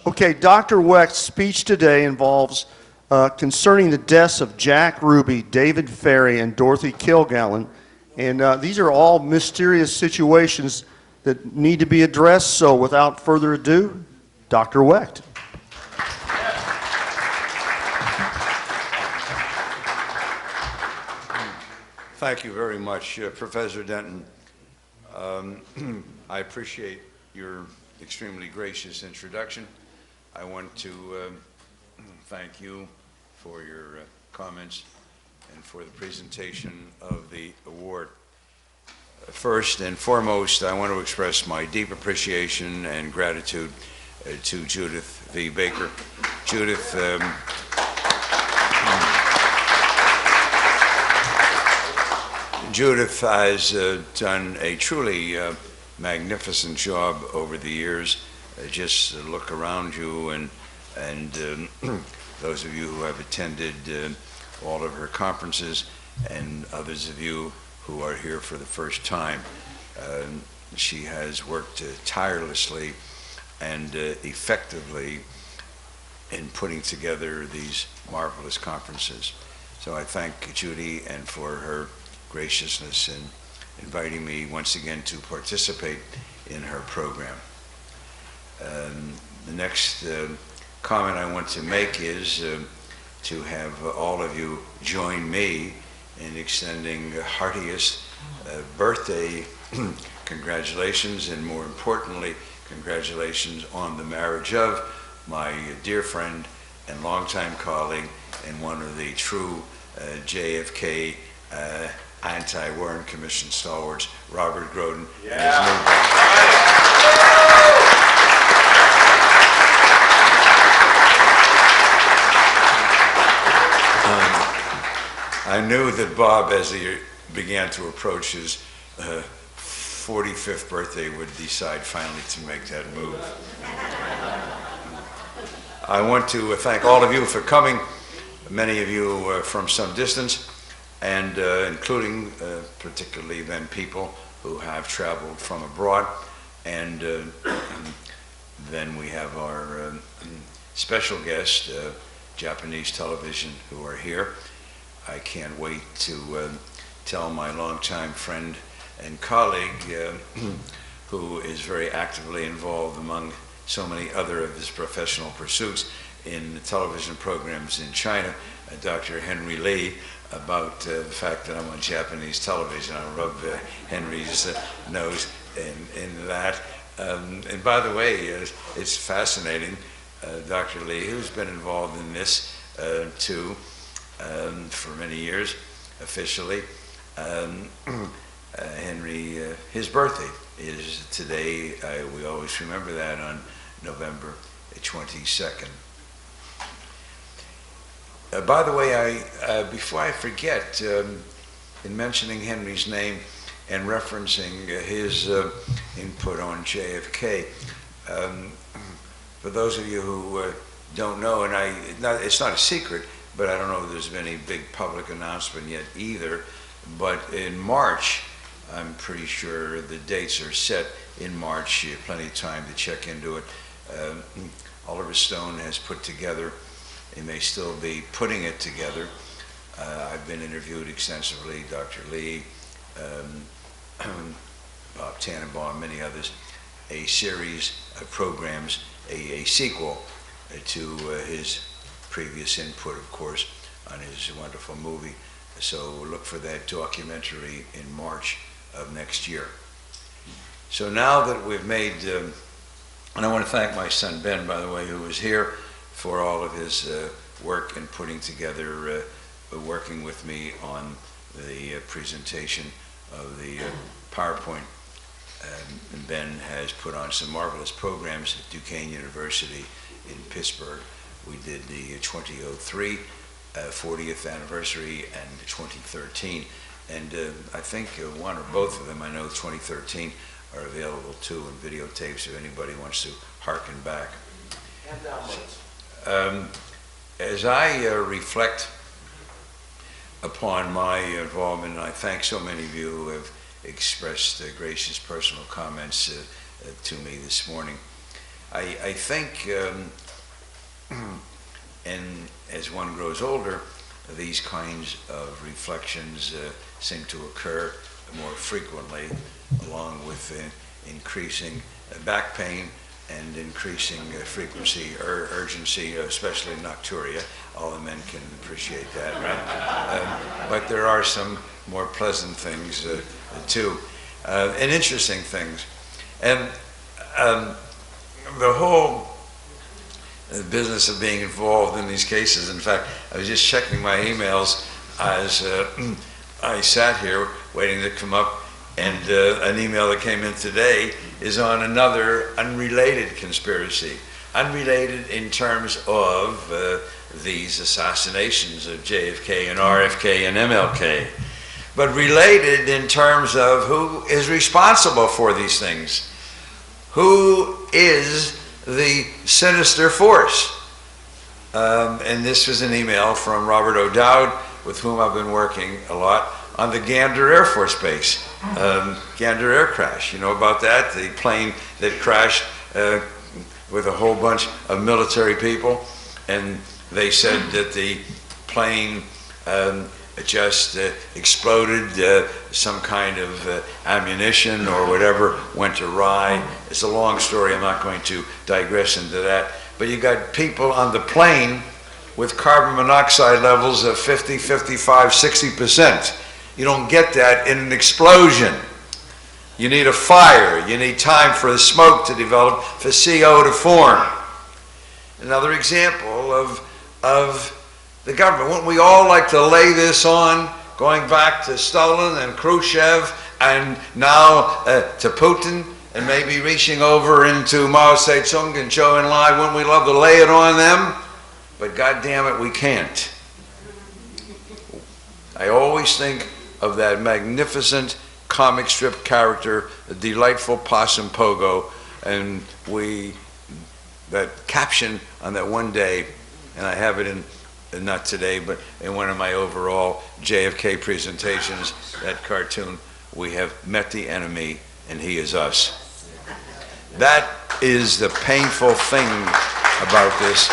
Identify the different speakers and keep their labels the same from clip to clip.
Speaker 1: Okay, Dr. Wecht's speech today involves concerning the deaths of Jack Ruby, David Ferrie, and Dorothy Kilgallen. And these are all mysterious situations that need to be addressed. So without further ado, Dr. Wecht.
Speaker 2: Thank you very much, Professor Denton. I appreciate your extremely gracious introduction. I want to thank you for your comments and for the presentation of the award. First and foremost, I want to express my deep appreciation and gratitude to Judith V. Baker. Judith, Judith has done a truly magnificent job over the years. Just look around you, and those of you who have attended all of her conferences, and others of you who are here for the first time. She has worked tirelessly and effectively in putting together these marvelous conferences. So I thank Judy and for her graciousness in inviting me once again to participate in her program. The next comment I want to make is to have all of you join me in extending heartiest birthday congratulations, and more importantly, congratulations on the marriage of my dear friend and longtime colleague and one of the true JFK anti-Warren Commission stalwarts, Robert Groden. I knew that Bob, as he began to approach his 45th birthday, would decide finally to make that move. I want to thank all of you for coming, many of you from some distance, and including particularly then people who have traveled from abroad. And then we have our special guest, Japanese television, who are here. I can't wait to tell my longtime friend and colleague, who is very actively involved among so many other of his professional pursuits in the television programs in China, Dr. Henry Lee, about the fact that I'm on Japanese television. I'll rub Henry's nose in that. And by the way, it's fascinating, Dr. Lee, who's been involved in this too, for many years, officially. Henry, his birthday is today. We always remember that on November 22nd. By the way, before I forget, in mentioning Henry's name and referencing his input on JFK, for those of you who don't know, and it's not a secret, but I don't know if there's been any big public announcement yet either, but in March, I'm pretty sure the dates are set in March. You have plenty of time to check into it. Oliver Stone has put together, he may still be putting it together. I've been interviewed extensively, Dr. Lee, Bob Tannenbaum, many others, a series of programs, a sequel to his previous input, of course, on his wonderful movie. So look for that documentary in March of next year. So now that we've made, and I want to thank my son Ben, by the way, who was here for all of his work in putting together, working with me on the presentation of the PowerPoint. And Ben has put on some marvelous programs at Duquesne University in Pittsburgh. We did the 2003 40th anniversary and 2013. And I think one or both of them, I know 2013, are available too in videotapes if anybody wants to harken back.
Speaker 1: And downloads.
Speaker 2: As I reflect upon my involvement, and I thank so many of you who have expressed gracious personal comments to me this morning, I think, and as one grows older, these kinds of reflections seem to occur more frequently, along with increasing back pain and increasing frequency or urgency, especially nocturia. All the men can appreciate that, right? But there are some more pleasant things too, and interesting things. And the whole business of being involved in these cases, in fact, I was just checking my emails as I sat here waiting to come up, and an email that came in today is on another unrelated conspiracy. Unrelated in terms of these assassinations of JFK and RFK and MLK, but related in terms of who is responsible for these things. Who is the sinister force? And this was an email from Robert O'Dowd, with whom I've been working a lot, on the Gander Air Force Base. Gander air crash, you know about that? The plane that crashed with a whole bunch of military people, and they said that the plane just exploded, some kind of ammunition or whatever went awry. It's a long story, I'm not going to digress into that. But you got people on the plane with carbon monoxide levels of 50, 55, 60%. You don't get that in an explosion. You need a fire. You need time for the smoke to develop, for CO to form. Another example of the government. Wouldn't we all like to lay this on, going back to Stalin and Khrushchev, and now to Putin, and maybe reaching over into Mao Zedong and Zhou Enlai? Wouldn't we love to lay it on them? But God damn it, we can't. I always think of that magnificent comic strip character, the delightful Possum Pogo, and that caption on that one day, and I have it in, not today, but in one of my overall JFK presentations, that cartoon, we have met the enemy and he is us. That is the painful thing about this,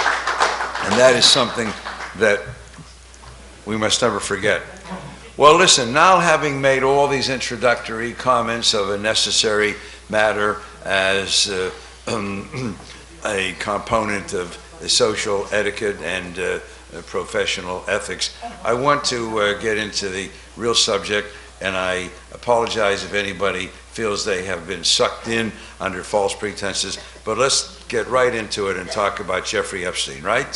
Speaker 2: and that is something that we must never forget. Well, listen, now having made all these introductory comments of a necessary matter as a component of the social etiquette and professional ethics, I want to get into the real subject, and I apologize if anybody feels they have been sucked in under false pretenses, but let's get right into it and talk about Jeffrey Epstein, right?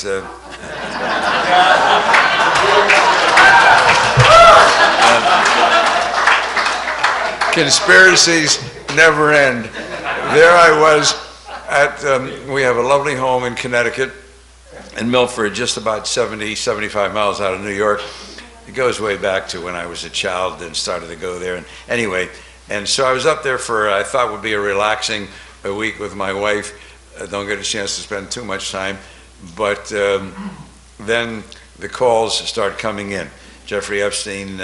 Speaker 2: Conspiracies never end. There I was at, we have a lovely home in Connecticut, in Milford, just about 70, 75 miles out of New York. It goes way back to when I was a child and started to go there. And anyway, and so I was up there for, I thought would be a relaxing week with my wife. Don't get a chance to spend too much time. But then the calls start coming in. Jeffrey Epstein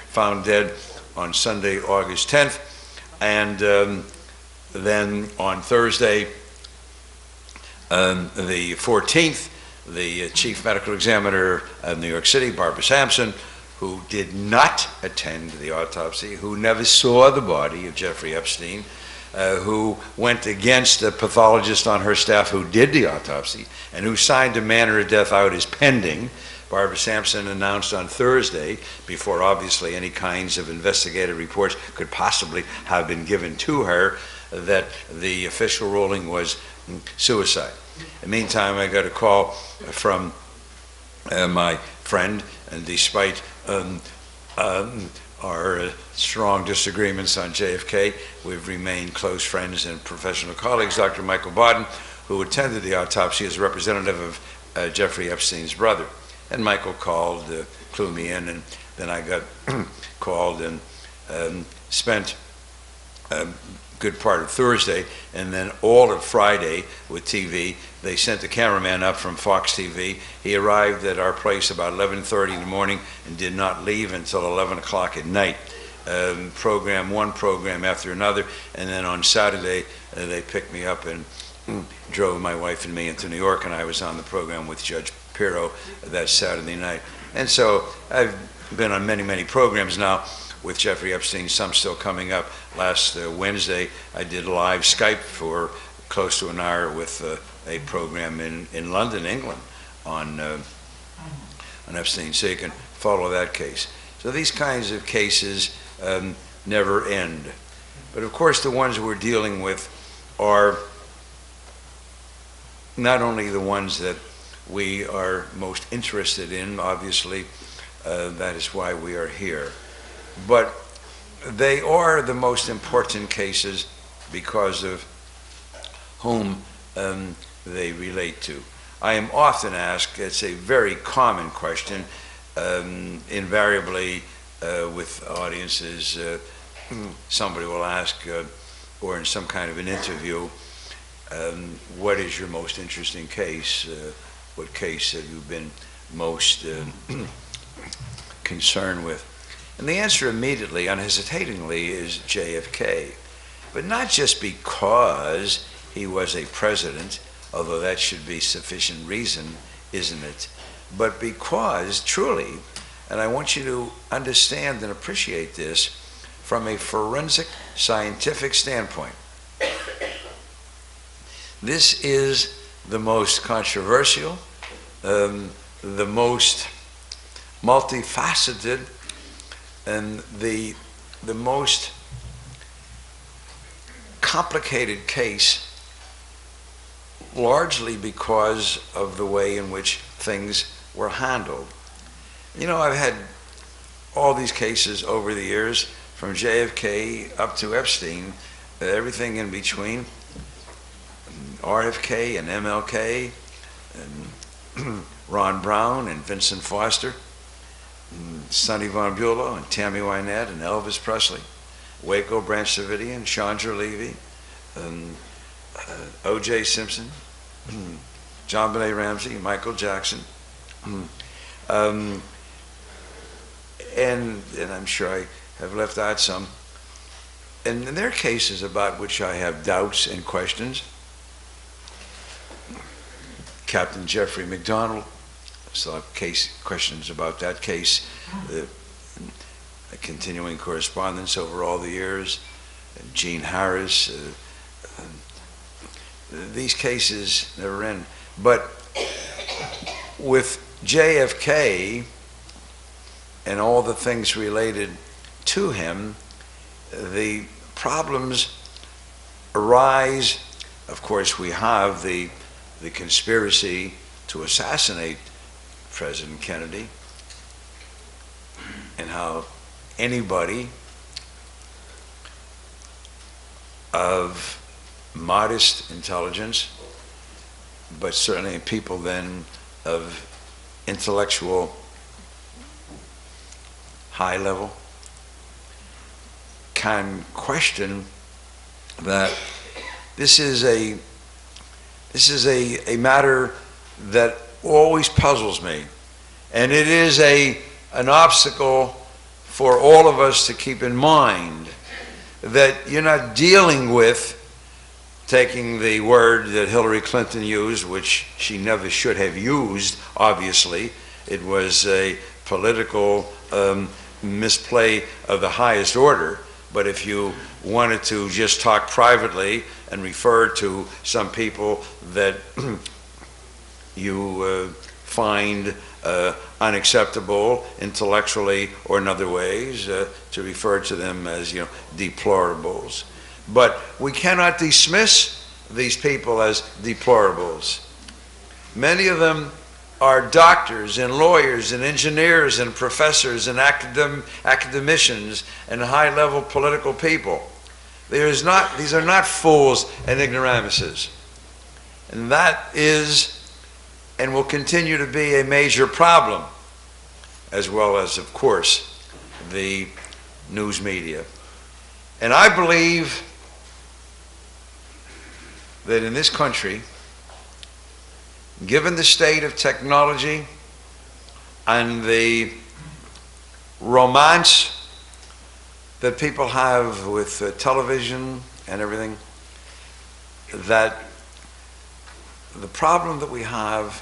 Speaker 2: found dead on Sunday, August 10th. And then on Thursday, the 14th, the chief medical examiner of New York City, Barbara Sampson, who did not attend the autopsy, who never saw the body of Jeffrey Epstein, who went against the pathologist on her staff who did the autopsy, and who signed a manner of death out as pending. Barbara Sampson announced on Thursday, before obviously any kinds of investigative reports could possibly have been given to her, that the official ruling was suicide. In the meantime, I got a call from my friend, and despite our strong disagreements on JFK, we've remained close friends and professional colleagues, Dr. Michael Bodden, who attended the autopsy as a representative of Jeffrey Epstein's brother. And Michael called, clue me in, and then I got called and spent a good part of Thursday, and then all of Friday with TV. They sent the cameraman up from Fox TV. He arrived at our place about 11:30 in the morning and did not leave until 11 o'clock at night. One program after another, and then on Saturday they picked me up and drove my wife and me into New York, and I was on the program with Judge Pirro that Saturday night. And so I've been on many, many programs now with Jeffrey Epstein, some still coming up. Last Wednesday, I did live Skype for close to an hour with a program in London, England, on Epstein, so you can follow that case. So these kinds of cases never end. But of course, the ones we're dealing with are not only the ones that we are most interested in, obviously, that is why we are here, but they are the most important cases because of whom they relate to. I am often asked, it's a very common question, invariably with audiences, somebody will ask, or in some kind of an interview, what is your most interesting case? What case have you been most concerned with? And the answer immediately, unhesitatingly, is JFK. But not just because he was a president, although that should be sufficient reason, isn't it? But because, truly, and I want you to understand and appreciate this from a forensic scientific standpoint, this is the most controversial, the most multifaceted, and the most complicated case, largely because of the way in which things were handled. You know, I've had all these cases over the years, from JFK up to Epstein, everything in between, RFK and MLK, and Ron Brown and Vincent Foster, Sonny Von Bulow and Tammy Wynette and Elvis Presley, Waco Branch Davidian, Chandra Levy, O.J. Simpson, John Benet Ramsey, Michael Jackson, and I'm sure I have left out some. And there are cases about which I have doubts and questions. Captain Jeffrey McDonald, I still have questions about that case, the continuing correspondence over all the years, and Gene Harris. These cases never end. But with JFK and all the things related to him, the problems arise. Of course, we have the conspiracy to assassinate President Kennedy, and how anybody of modest intelligence, but certainly people then of intellectual high level, can question that this is a matter that always puzzles me, and it is an obstacle for all of us to keep in mind, that you're not dealing with, taking the word that Hillary Clinton used, which she never should have used, obviously. It was a political misplay of the highest order. But if you wanted to just talk privately and refer to some people that you find unacceptable intellectually or in other ways, to refer to them as, deplorables. But we cannot dismiss these people as deplorables. Many of them are doctors and lawyers and engineers and professors and academicians and high-level political people. These are not fools and ignoramuses. And that is and will continue to be a major problem, as well as, of course, the news media. And I believe that in this country, given the state of technology and the romance that people have with television and everything, that the problem that we have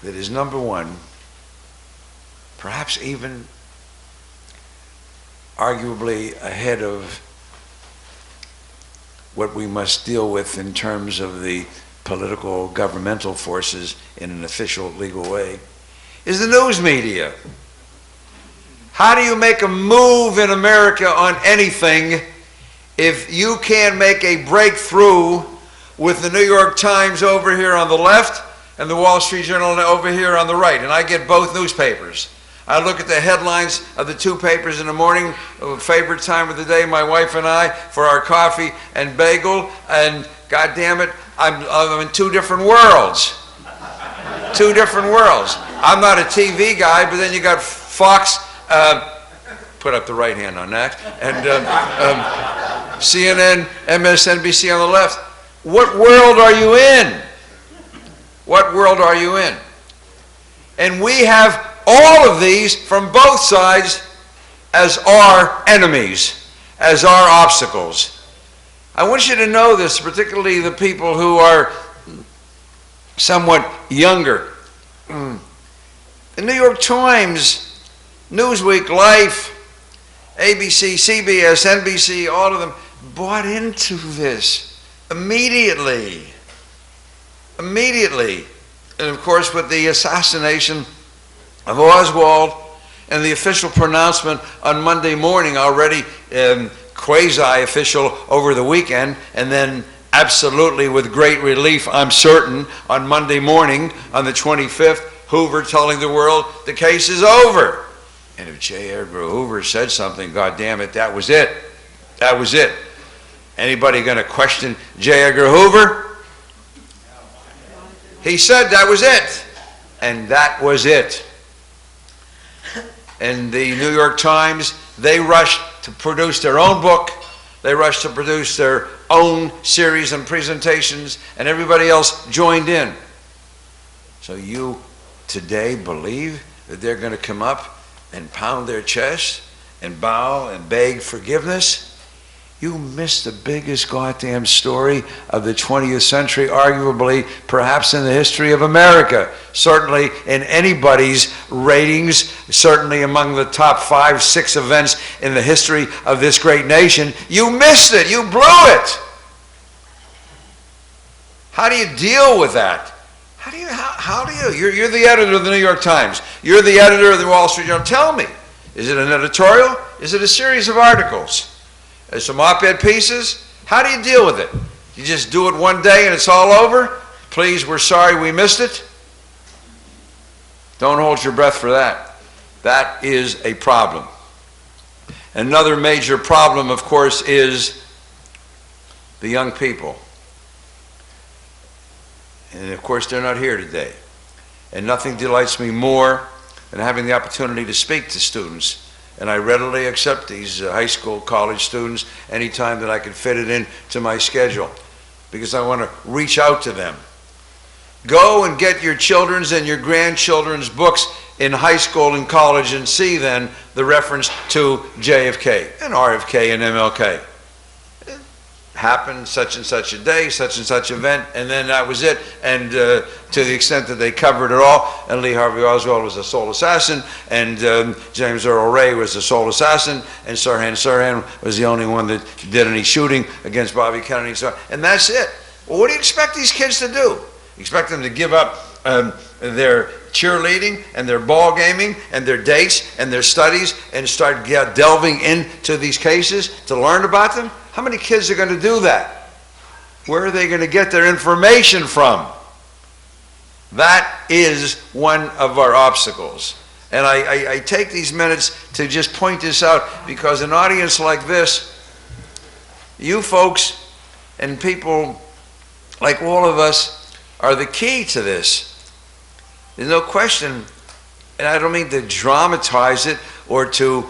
Speaker 2: that is number one, perhaps even arguably ahead of what we must deal with in terms of the political governmental forces in an official legal way, is the news media. How do you make a move in America on anything if you can't make a breakthrough with the New York Times over here on the left and the Wall Street Journal over here on the right? And I get both newspapers. I look at the headlines of the two papers in the morning, favorite time of the day, my wife and I, for our coffee and bagel, and God damn it, I'm in two different worlds. Two different worlds. I'm not a TV guy, but then you got Fox, put up the right hand on that, and CNN, MSNBC on the left. What world are you in? What world are you in? And we have all of these from both sides as our enemies, as our obstacles. I want you to know this, particularly the people who are somewhat younger. The New York Times, Newsweek, Life, ABC, CBS, NBC, all of them bought into this immediately. Immediately. And of course, with the assassination of Oswald and the official pronouncement on Monday morning, already quasi-official over the weekend, and then absolutely with great relief, I'm certain, on Monday morning on the 25th, Hoover telling the world the case is over. And if J. Edgar Hoover said something, God damn it, that was it. That was it. Anybody going to question J. Edgar Hoover? He said that was it. And that was it. And the New York Times, they rushed to produce their own book. They rushed to produce their own series and presentations, and everybody else joined in. So you today believe that they're going to come up and pound their chest and bow and beg forgiveness? You missed the biggest goddamn story of the 20th century, arguably, perhaps in the history of America. Certainly in anybody's ratings, certainly among the top 5, 6 events in the history of this great nation. You missed it. You blew it. How do you deal with that? How do you? You're the editor of the New York Times. You're the editor of the Wall Street Journal. Tell me, is it an editorial? Is it a series of articles? Some op-ed pieces? How do you deal with it? You just do it one day and it's all over? Please, we're sorry we missed it. Don't hold your breath for that. That is a problem. Another major problem, of course, is the young people. And of course, they're not here today. And nothing delights me more than having the opportunity to speak to students. And I readily accept these high school, college students anytime that I can fit it in to my schedule, because I want to reach out to them. Go and get your children's and your grandchildren's books in high school and college and see then the reference to JFK and RFK and MLK. It happened such and such a day, such and such event, and then that was it. And to the extent that they covered it all, and Lee Harvey Oswald was a sole assassin, and James Earl Ray was the sole assassin, and Sirhan was the only one that did any shooting against Bobby Kennedy. And that's it. Well, what do you expect these kids to do? You expect them to give up their cheerleading and their ball gaming and their dates and their studies and start delving into these cases to learn about them? How many kids are going to do that? Where are they going to get their information from? That is one of our obstacles. And I take these minutes to just point this out, because an audience like this, you folks and people like all of us are the key to this. There's no question, and I don't mean to dramatize it or to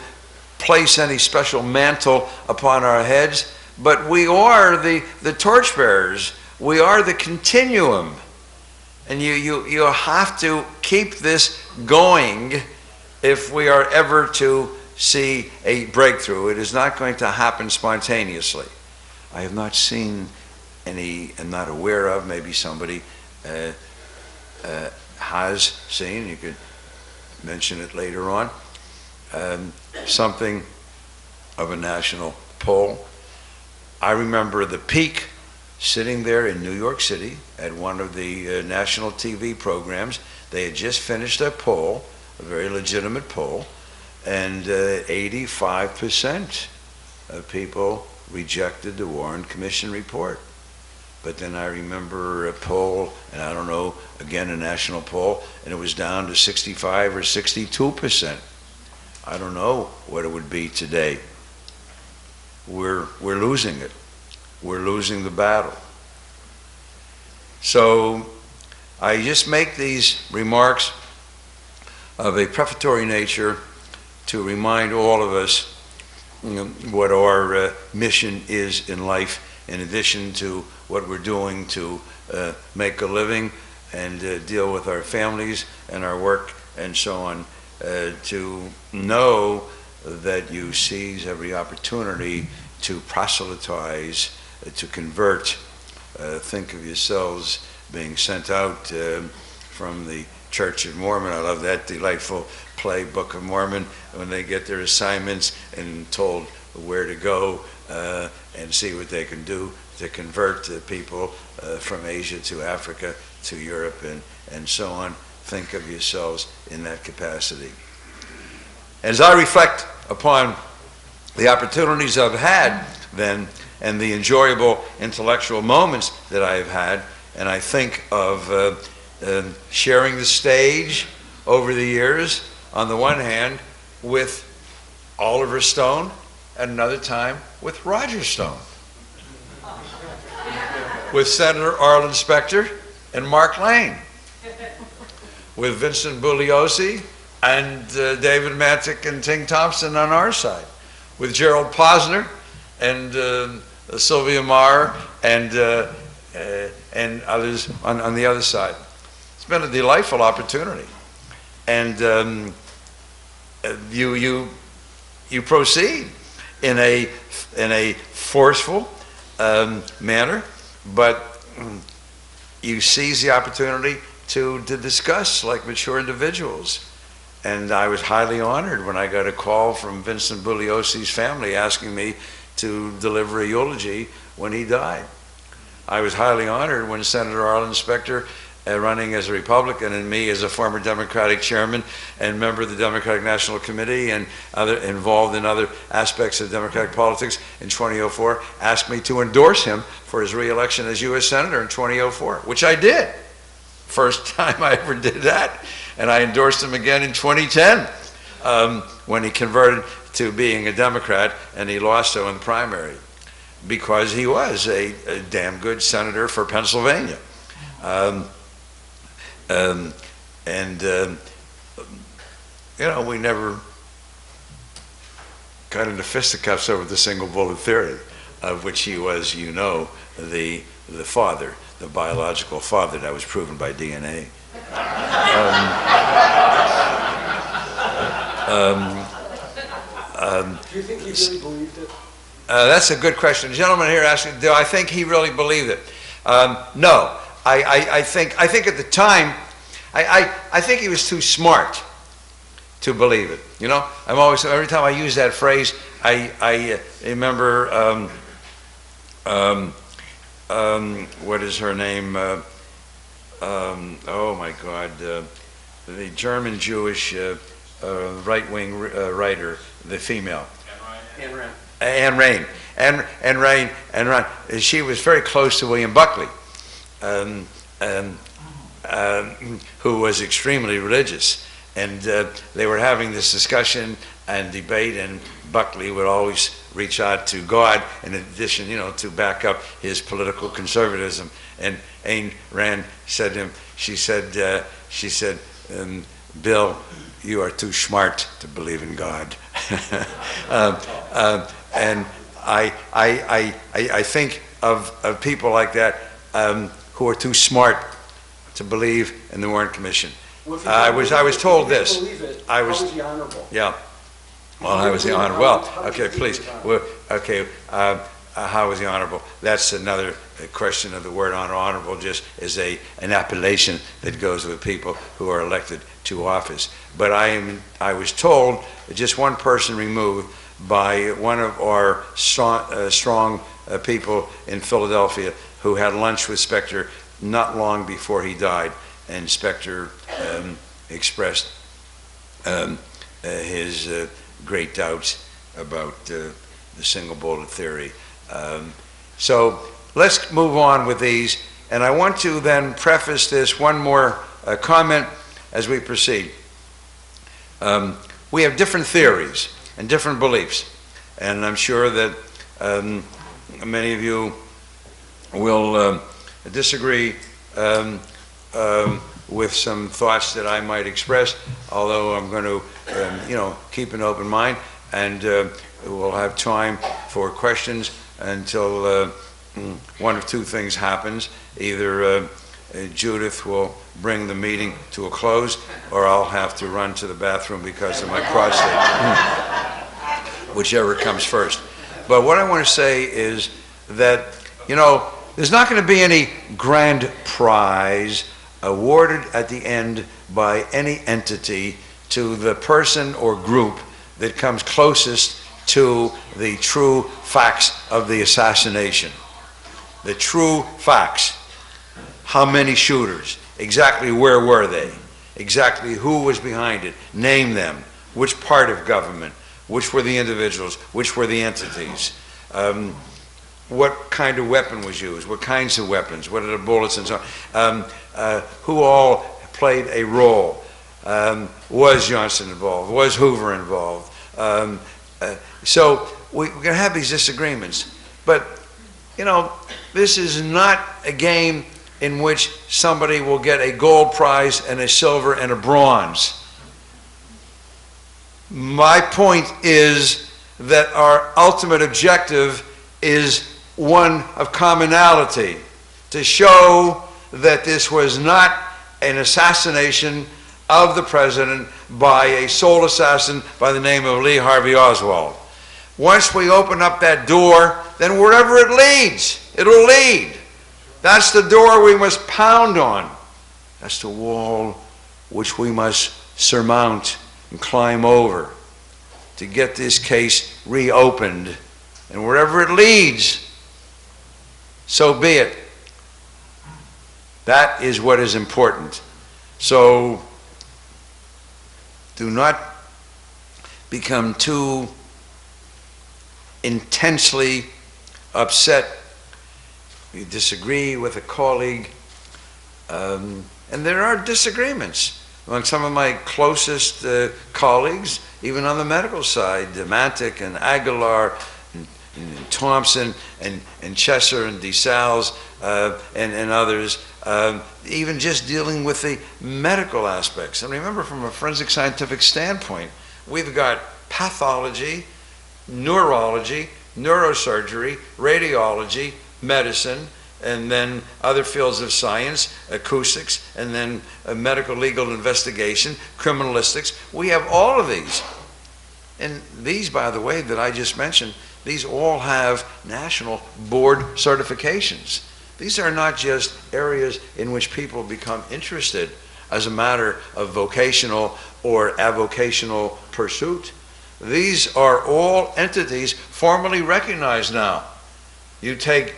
Speaker 2: place any special mantle upon our heads, but we are the torchbearers. We are the continuum. And you have to keep this going if we are ever to see a breakthrough. It is not going to happen spontaneously. I have not seen any am not aware of, maybe somebody has seen, you could mention it later on, something of a national poll. I remember the peak sitting there in New York City at one of the national TV programs. They had just finished a poll, a very legitimate poll, and 85% of people rejected the Warren Commission report. But then I remember a poll, and I don't know, again a national poll, and it was down to 65 or 62%. I don't know what it would be today. We're losing it. We're losing the battle. So I just make these remarks of a prefatory nature to remind all of us what our mission is in life, in addition to what we're doing to make a living and deal with our families and our work and so on, to know that you seize every opportunity to proselytize, to convert. Think of yourselves being sent out from the Church of Mormon. I love that delightful play, Book of Mormon, when they get their assignments and told where to go and see what they can do to convert people from Asia to Africa to Europe and so on. Think of yourselves in that capacity. As I reflect upon the opportunities I've had then and the enjoyable intellectual moments that I've had, and I think of sharing the stage over the years, on the one hand, with Oliver Stone, and another time with Roger Stone, with Senator Arlen Specter and Mark Lane, with Vincent Bugliosi and David Mantic and Ting Thompson on our side, with Gerald Posner and Sylvia Maher and others on the other side. It's been a delightful opportunity, and you proceed in a forceful manner, but you seize the opportunity to discuss like mature individuals. And I was highly honored when I got a call from Vincent Bugliosi's family asking me to deliver a eulogy when he died. I was highly honored when Senator Arlen Specter, running as a Republican, and me as a former Democratic chairman and member of the Democratic National Committee and involved in other aspects of Democratic politics in 2004, asked me to endorse him for his re-election as U.S. Senator in 2004, which I did. First time I ever did that. And I endorsed him again in 2010 when he converted to being a Democrat, and he lost so in the primary because he was a damn good senator for Pennsylvania. You know, we never got into fisticuffs over the single bullet theory, of which he was, you know, the father, the biological father. That was proven by DNA.
Speaker 3: Do you think he really believed it?
Speaker 2: That's a good question. The gentleman here asking, do I think he really believed it? No. I think at the time, I think he was too smart to believe it. You know, I'm always, every time I use that phrase, I remember, what is her name? Oh my God, the German Jewish right-wing writer, the female. Anne Rain. Anne Rain. She was very close to William Buckley, who was extremely religious. And they were having this discussion and debate, and Buckley would always reach out to God in addition, you know, to back up his political conservatism. And Ayn Rand said to him, she said, Bill, you are too smart to believe in God. And I think of people like that who are too smart to believe in the Warren Commission.
Speaker 3: Well,
Speaker 2: I was told this.
Speaker 3: How was he honorable?
Speaker 2: Yeah. Well, I was the honorable. Well, okay, please. Well, okay. how was he honorable? That's another question of the word honorable, just as an appellation that goes with people who are elected to office. But I was told just one person removed by one of our strong people in Philadelphia who had lunch with Specter not long before he died, and Specter expressed his great doubts about the single bullet theory. So let's move on with these, and I want to then preface this one more comment as we proceed. We have different theories and different beliefs, and I'm sure that many of you will disagree with some thoughts that I might express, although I'm going to keep an open mind, and we'll have time for questions until one of two things happens. Either Judith will bring the meeting to a close, or I'll have to run to the bathroom because of my prostate, whichever comes first. But what I want to say is that, there's not going to be any grand prize awarded at the end by any entity to the person or group that comes closest to the true facts of the assassination. The true facts. How many shooters? Exactly where were they? Exactly who was behind it? Name them. Which part of government? Which were the individuals? Which were the entities? What kind of weapon was used? What kinds of weapons? What are the bullets and so on? Who all played a role? Was Johnson involved? Was Hoover involved? So we're going to have these disagreements. But, this is not a game in which somebody will get a gold prize and a silver and a bronze. My point is that our ultimate objective is one of commonality, to show that this was not an assassination of the president by a sole assassin by the name of Lee Harvey Oswald. Once we open up that door, then wherever it leads, it'll lead. That's the door we must pound on. That's the wall which we must surmount and climb over to get this case reopened. And wherever it leads, so be it. That is what is important. So do not become too intensely upset. You disagree with a colleague, and there are disagreements among some of my closest colleagues, even on the medical side, Mantic and Aguilar, and Thompson and Chesser and DeSales and others, even just dealing with the medical aspects. And remember, from a forensic scientific standpoint, we've got pathology, neurology, neurosurgery, radiology, medicine, and then other fields of science, acoustics, and then medical legal investigation, criminalistics. We have all of these. And these, by the way, that I just mentioned, these all have national board certifications. These are not just areas in which people become interested as a matter of vocational or avocational pursuit. These are all entities formally recognized now. You take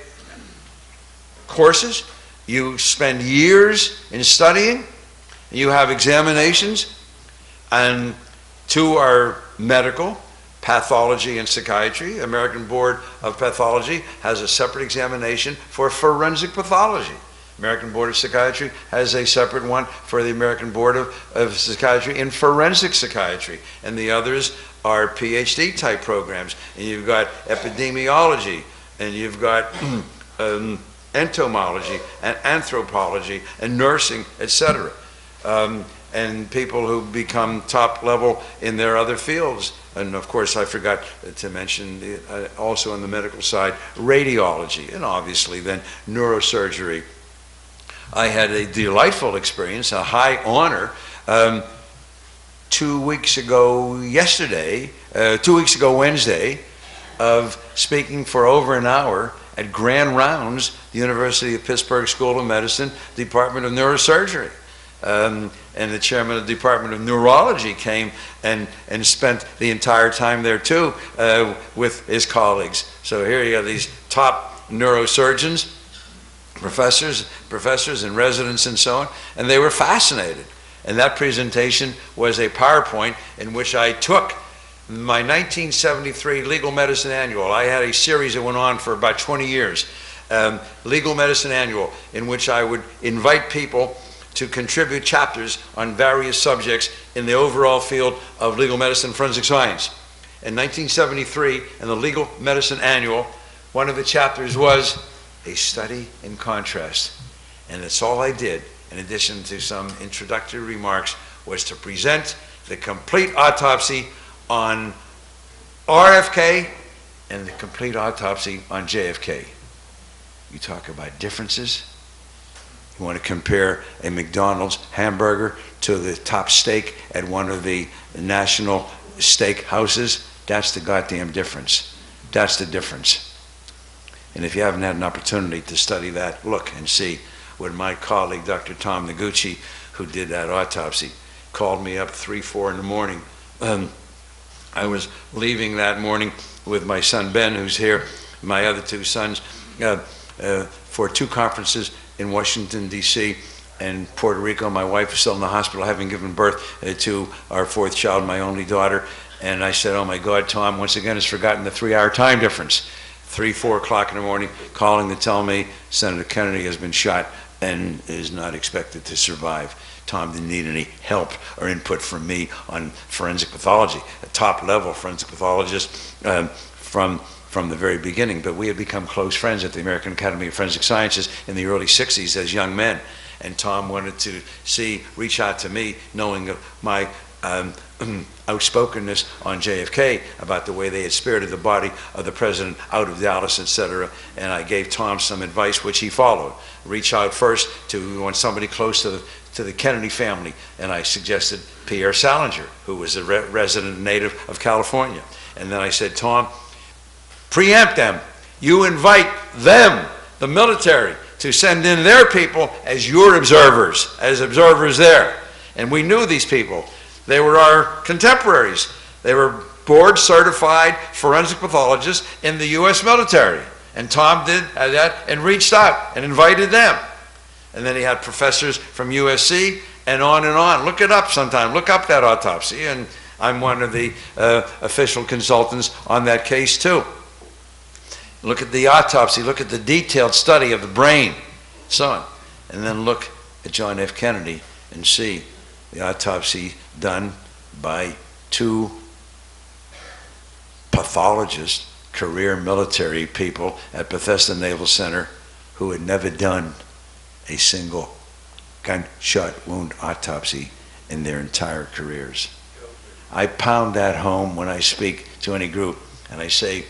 Speaker 2: courses, you spend years in studying, you have examinations, and two are medical, pathology and psychiatry. American Board of Pathology has a separate examination for forensic pathology. American Board of Psychiatry has a separate one for the American Board of Psychiatry in forensic psychiatry. And the others are PhD type programs. And you've got epidemiology, and you've got entomology and anthropology and nursing, etc. And people who become top level in their other fields. And of course, I forgot to mention also on the medical side, radiology, and obviously then neurosurgery. I had a delightful experience, a high honor. 2 weeks ago Wednesday, of speaking for over an hour at grand rounds, the University of Pittsburgh School of Medicine, Department of Neurosurgery. And the chairman of the Department of Neurology came and spent the entire time there too with his colleagues. So here you got these top neurosurgeons, professors and residents and so on, and they were fascinated. And that presentation was a PowerPoint in which I took my 1973 Legal Medicine Annual. I had a series that went on for about 20 years, Legal Medicine Annual, in which I would invite people to contribute chapters on various subjects in the overall field of legal medicine and forensic science. In 1973, in the Legal Medicine Annual, one of the chapters was a study in contrast. And that's all I did, in addition to some introductory remarks, was to present the complete autopsy on RFK and the complete autopsy on JFK. You talk about differences. You want to compare a McDonald's hamburger to the top steak at one of the national steak houses? That's the goddamn difference. That's the difference. And if you haven't had an opportunity to study that, look and see what my colleague, Dr. Tom Noguchi, who did that autopsy, called me up 3, 4 in the morning. I was leaving that morning with my son Ben, who's here, my other 2 sons, for 2 conferences in Washington, D.C., and Puerto Rico. My wife is still in the hospital, having given birth to our 4th child, my only daughter. And I said, oh my God, Tom, once again has forgotten the 3-hour time difference. 3, 4 o'clock in the morning, calling to tell me Senator Kennedy has been shot and is not expected to survive. Tom didn't need any help or input from me on forensic pathology, a top-level forensic pathologist from the very beginning, but we had become close friends at the American Academy of Forensic Sciences in the early 60s as young men. And Tom wanted to reach out to me, knowing of my outspokenness on JFK about the way they had spirited the body of the president out of Dallas, etc. And I gave Tom some advice, which he followed. Reach out first to somebody close to the Kennedy family, and I suggested Pierre Salinger, who was a resident native of California. And then I said, Tom, preempt them. You invite them, the military, to send in their people as your observers, there. And we knew these people. They were our contemporaries. They were board-certified forensic pathologists in the U.S. military. And Tom did that and reached out and invited them. And then he had professors from USC and on and on. Look it up sometime. Look up that autopsy. And I'm one of the official consultants on that case too. Look at the autopsy, look at the detailed study of the brain, so on. And then look at John F. Kennedy and see the autopsy done by 2 pathologists, career military people at Bethesda Naval Center who had never done a single gunshot wound autopsy in their entire careers. I pound that home when I speak to any group, and I say,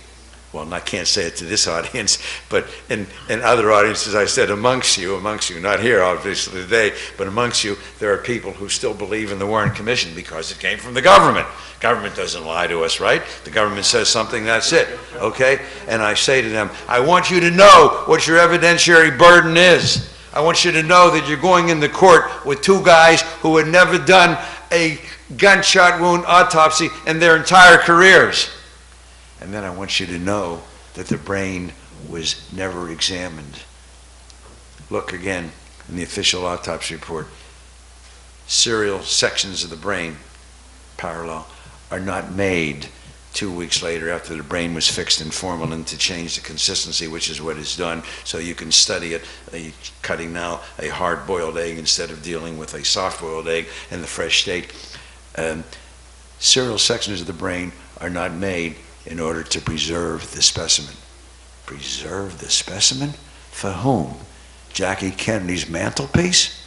Speaker 2: well, I can't say it to this audience, but in other audiences I said amongst you, not here obviously today, but amongst you, there are people who still believe in the Warren Commission because it came from the government. Government doesn't lie to us, right? The government says something, that's it, okay? And I say to them, I want you to know what your evidentiary burden is. I want you to know that you're going into court with 2 guys who had never done a gunshot wound autopsy in their entire careers. And then I want you to know that the brain was never examined. Look again in the official autopsy report. Serial sections of the brain, parallel, are not made 2 weeks later after the brain was fixed in formalin to change the consistency, which is what is done. So you can study it, cutting now a hard-boiled egg instead of dealing with a soft-boiled egg in the fresh state. Serial sections of the brain are not made in order to preserve the specimen. Preserve the specimen? For whom? Jackie Kennedy's mantelpiece?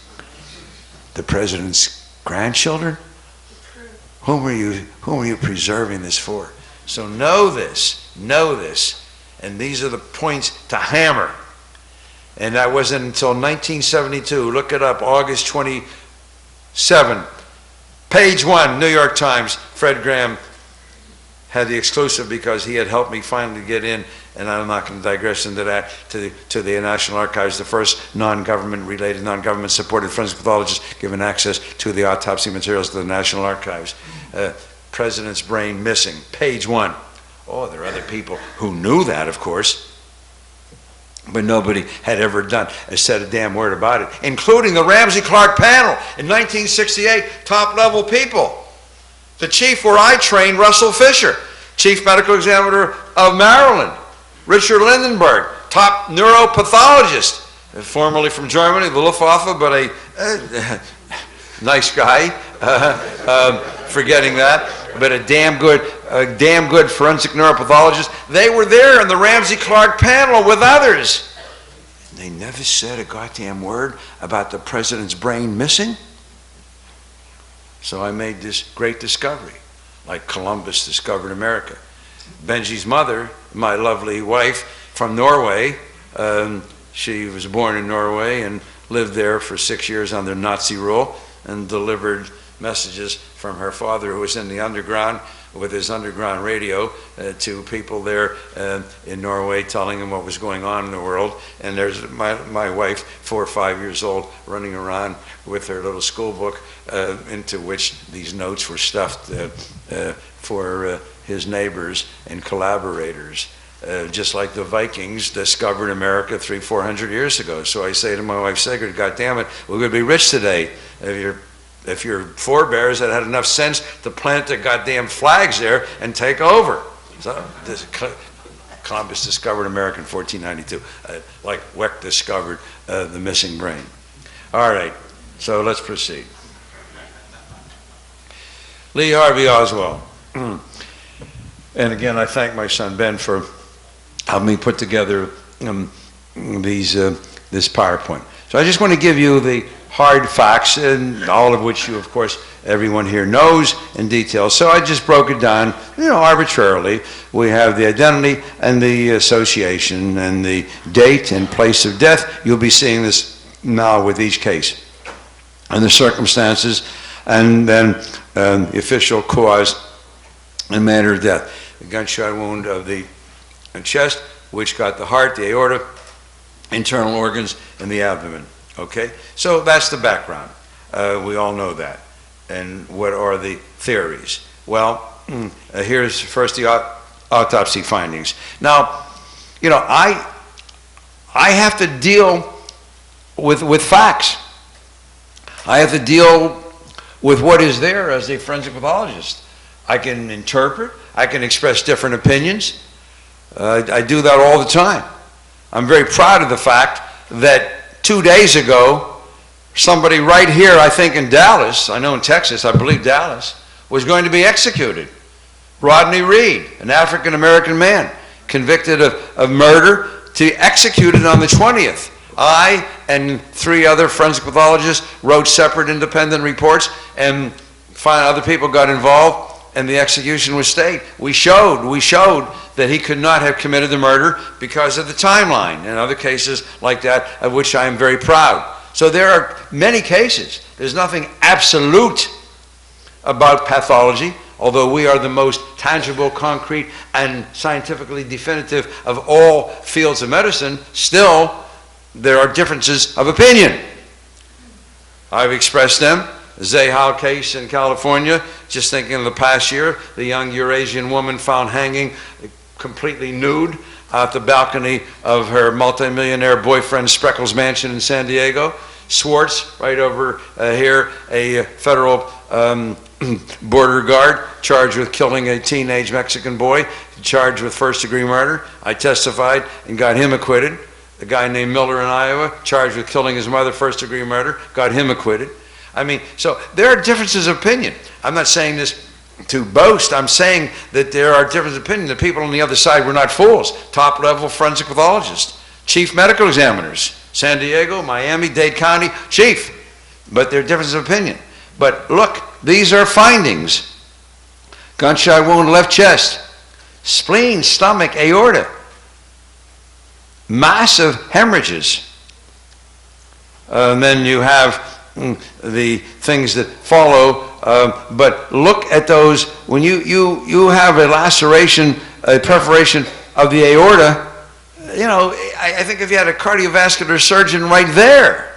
Speaker 2: The president's grandchildren? Whom are you preserving this for? So know this, and these are the points to hammer. And that wasn't until 1972, look it up, August 27, page 1, New York Times, Fred Graham had the exclusive because he had helped me finally get in, and I'm not going to digress into that, to the National Archives, the first non-government supported forensic pathologist given access to the autopsy materials to the National Archives. President's brain missing, page 1. Oh, there are other people who knew that, of course, but nobody had ever said a damn word about it, including the Ramsey Clark panel in 1968, top-level people. The chief where I trained, Russell Fisher, chief medical examiner of Maryland. Richard Lindenberg, top neuropathologist, formerly from Germany, the Luftwaffe, but a nice guy, forgetting that, but a damn good forensic neuropathologist. They were there in the Ramsey Clark panel with others. And they never said a goddamn word about the president's brain missing. So I made this great discovery, like Columbus discovered America. Benji's mother, my lovely wife from Norway, she was born in Norway and lived there for 6 years under Nazi rule and delivered messages from her father, who was in the underground with his underground radio, to people there in Norway, telling them what was going on in the world. And there's my wife, 4 or 5 years old, running around with her little school book into which these notes were stuffed for his neighbors and collaborators, just like the Vikings discovered America 300-400 years ago. So I say to my wife, Sigrid, God damn it, we're going to be rich today if your forebears had had enough sense to plant their goddamn flags there and take over. So Columbus discovered America in 1492, like Wecht discovered the missing brain. All right, so let's proceed. Lee Harvey Oswald. And again, I thank my son Ben for helping me put together this PowerPoint. So I just want to give you the hard facts, and all of which you, of course, everyone here knows in detail. So I just broke it down, arbitrarily. We have the identity and the association and the date and place of death. You'll be seeing this now with each case, and the circumstances, and then the official cause and manner of death. The gunshot wound of the chest, which got the heart, the aorta, internal organs, and the abdomen. Okay, so that's the background. We all know that. And what are the theories? Well, here's first the autopsy findings. Now, I have to deal with facts. I have to deal with what is there as a forensic pathologist. I can interpret, I can express different opinions. I do that all the time. I'm very proud of the fact that 2 days ago, somebody right here, I think in Dallas, I know in Texas, I believe Dallas, was going to be executed. Rodney Reed, an African-American man, convicted of murder, to be executed on the 20th. I and 3 other forensic pathologists wrote separate independent reports, and other people got involved, and the execution was stayed. We showed that he could not have committed the murder because of the timeline, and other cases like that, of which I am very proud. So there are many cases. There's nothing absolute about pathology, although we are the most tangible, concrete, and scientifically definitive of all fields of medicine. Still, there are differences of opinion. I've expressed them. Zahal case in California, just thinking of the past year, the young Eurasian woman found hanging completely nude out the balcony of her multimillionaire boyfriend Spreckles mansion in San Diego. Swartz, right over here, a federal border guard charged with killing a teenage Mexican boy, charged with first-degree murder. I testified and got him acquitted. The guy named Miller in Iowa, charged with killing his mother, first-degree murder, got him acquitted. I mean, so there are differences of opinion. I'm not saying this to boast. I'm saying that there are differences of opinion. The people on the other side were not fools. Top-level forensic pathologists, chief medical examiners, San Diego, Miami, Dade County, chief. But there are differences of opinion. But look, these are findings. Gunshot wound, left chest, spleen, stomach, aorta, massive hemorrhages. And then you have the things that follow But look at those, when you have a laceration, a perforation of the aorta, you know, I think if you had a cardiovascular surgeon right there,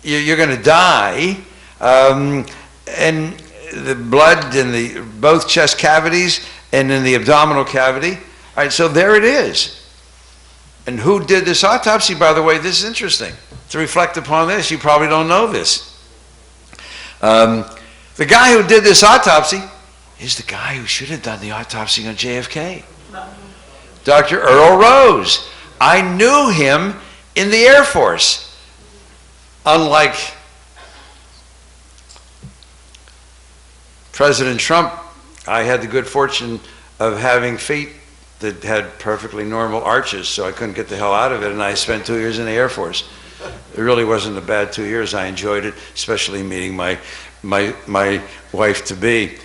Speaker 2: you're going to die. And the blood in both chest cavities and in the abdominal cavity. All right, so there it is. And who did this autopsy, by the way? This is interesting. To reflect upon this, you probably don't know this. The guy who did this autopsy is the guy who should have done the autopsy on JFK. Dr. Earl Rose. I knew him in the Air Force. Unlike President Trump, I had the good fortune of having feet that had perfectly normal arches, so I couldn't get the hell out of it, and I spent 2 years in the Air Force. It really wasn't a bad 2 years. I enjoyed it, especially meeting my wife-to-be.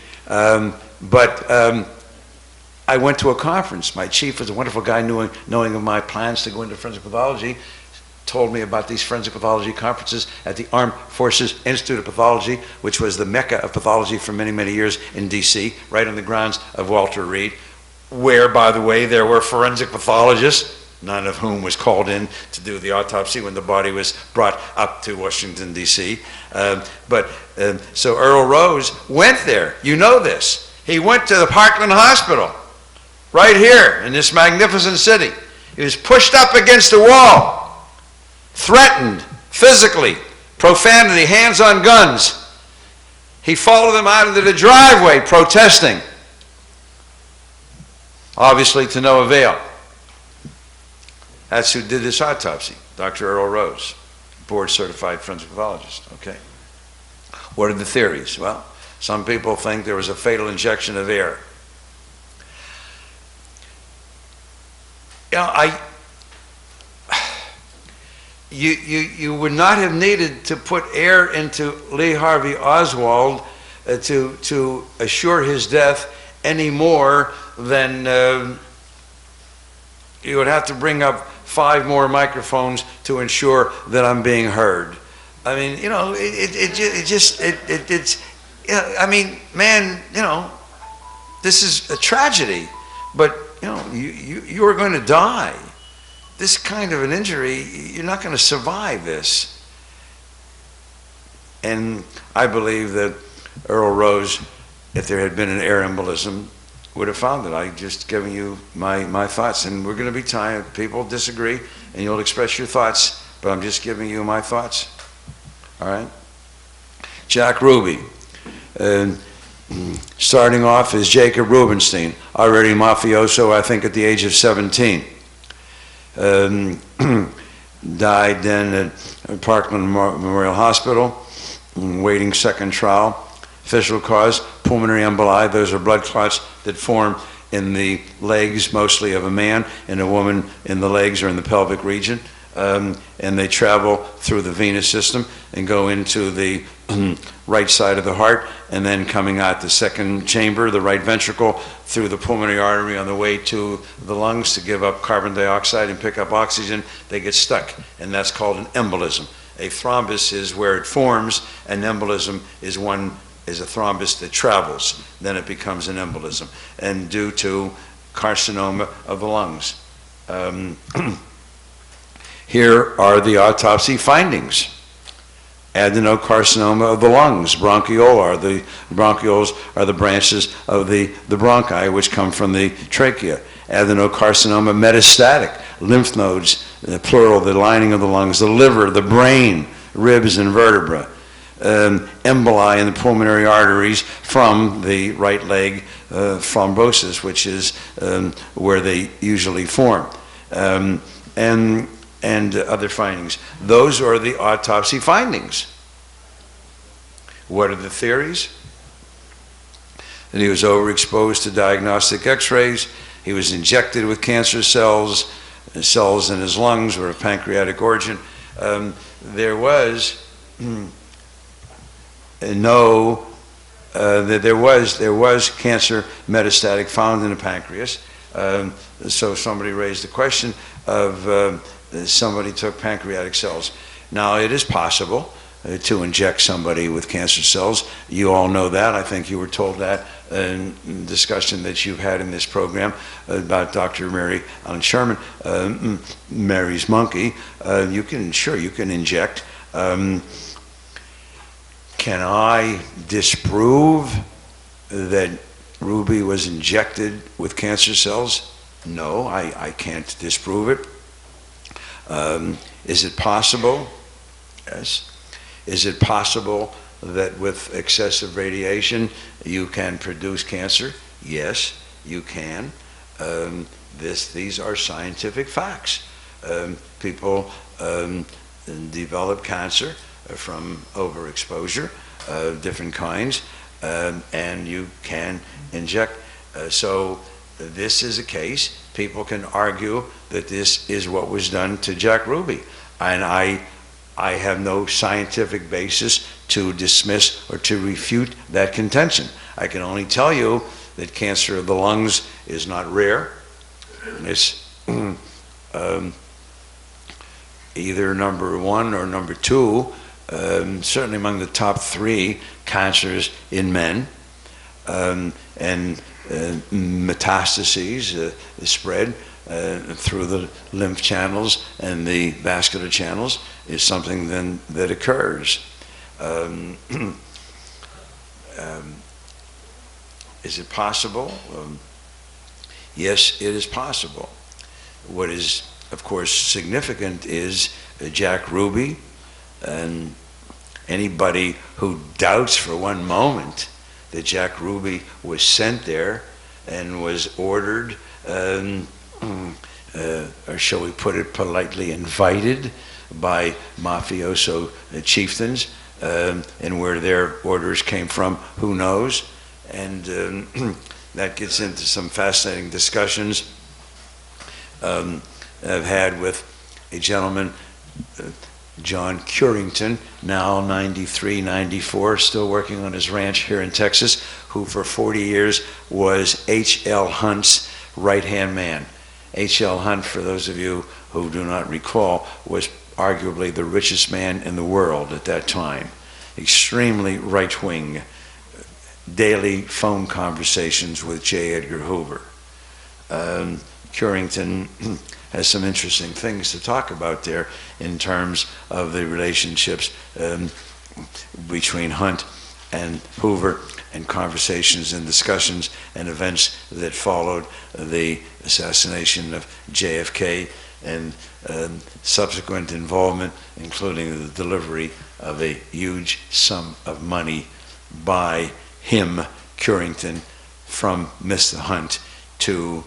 Speaker 2: I went to a conference. My chief was a wonderful guy, knowing of my plans to go into forensic pathology, told me about these forensic pathology conferences at the Armed Forces Institute of Pathology, which was the mecca of pathology for many, many years in DC, right on the grounds of Walter Reed, where, by the way, there were forensic pathologists, none of whom was called in to do the autopsy when the body was brought up to Washington, D.C. So Earl Rose went there. You know this. He went to the Parkland Hospital, right here in this magnificent city. He was pushed up against the wall, threatened physically, profanity, hands on guns. He followed them out into the driveway protesting, obviously to no avail. That's who did this autopsy, Dr. Earl Rose, board-certified forensic pathologist. Okay. What are the theories? Well, some people think there was a fatal injection of air. You know, you would not have needed to put air into Lee Harvey Oswald to assure his death any more than you would have to bring up 5 more microphones to ensure that I'm being heard. I mean, you know, it's I mean, man, you know, this is a tragedy, but you know, you are going to die. This kind of an injury, you're not going to survive this. And I believe that Earl Rose, if there had been an air embolism, would have found it. I'm just giving you my thoughts, and we're going to be time. People disagree, and you'll express your thoughts, but I'm just giving you my thoughts. All right? Jack Ruby. Starting off as Jacob Rubenstein, already mafioso, I think, at the age of 17. Died then at Parkland Memorial Hospital, waiting second trial. Official cause, pulmonary emboli. Those are blood clots that form in the legs, mostly of a man, and a woman in the legs or in the pelvic region. And they travel through the venous system and go into the right side of the heart, and then coming out the second chamber, the right ventricle, through the pulmonary artery on the way to the lungs to give up carbon dioxide and pick up oxygen. They get stuck, and that's called an embolism. A thrombus is where it forms. An embolism is a thrombus that travels. Then it becomes an embolism, and due to carcinoma of the lungs. Here are the autopsy findings. Adenocarcinoma of the lungs, bronchiolar. The bronchioles are the branches of the bronchi, which come from the trachea. Adenocarcinoma metastatic, lymph nodes, plural, the lining of the lungs, the liver, the brain, ribs and vertebra. Emboli in the pulmonary arteries from the right leg, thrombosis, which is where they usually form. And other findings. Those are the autopsy findings. What are the theories? That he was overexposed to diagnostic x-rays. He was injected with cancer cells. The cells in his lungs were of pancreatic origin. There was there was cancer metastatic found in the pancreas. So somebody raised the question of somebody took pancreatic cells. Now, it is possible to inject somebody with cancer cells. You all know that. I think you were told that in discussion that you've had in this program about Dr. Mary Ellen Sherman, Mary's monkey. You can inject. Can I disprove that Ruby was injected with cancer cells? No, I can't disprove it. Is it possible? Yes. Is it possible that with excessive radiation you can produce cancer? Yes, you can. These are scientific facts. People develop cancer from overexposure of different kinds, and you can inject. So this is a case. People can argue that this is what was done to Jack Ruby, and I have no scientific basis to dismiss or to refute that contention. I can only tell you that cancer of the lungs is not rare. It's either number one or number two, certainly among the top three cancers in men, and metastases spread through the lymph channels and the vascular channels is something then that occurs. Is it possible? Yes, it is possible. What is, of course, significant is Jack Ruby, and anybody who doubts for one moment that Jack Ruby was sent there and was ordered, or shall we put it politely, invited by mafioso chieftains, and where their orders came from, who knows? And that gets into some fascinating discussions I've had with a gentleman, John Curington, now 93, 94, still working on his ranch here in Texas, who for 40 years was H.L. Hunt's right-hand man. H.L. Hunt, for those of you who do not recall, was arguably the richest man in the world at that time. Extremely right-wing, daily phone conversations with J. Edgar Hoover. Curington has some interesting things to talk about there in terms of the relationships between Hunt and Hoover, and conversations and discussions and events that followed the assassination of JFK, and subsequent involvement, including the delivery of a huge sum of money by him, Curington, from Mr. Hunt to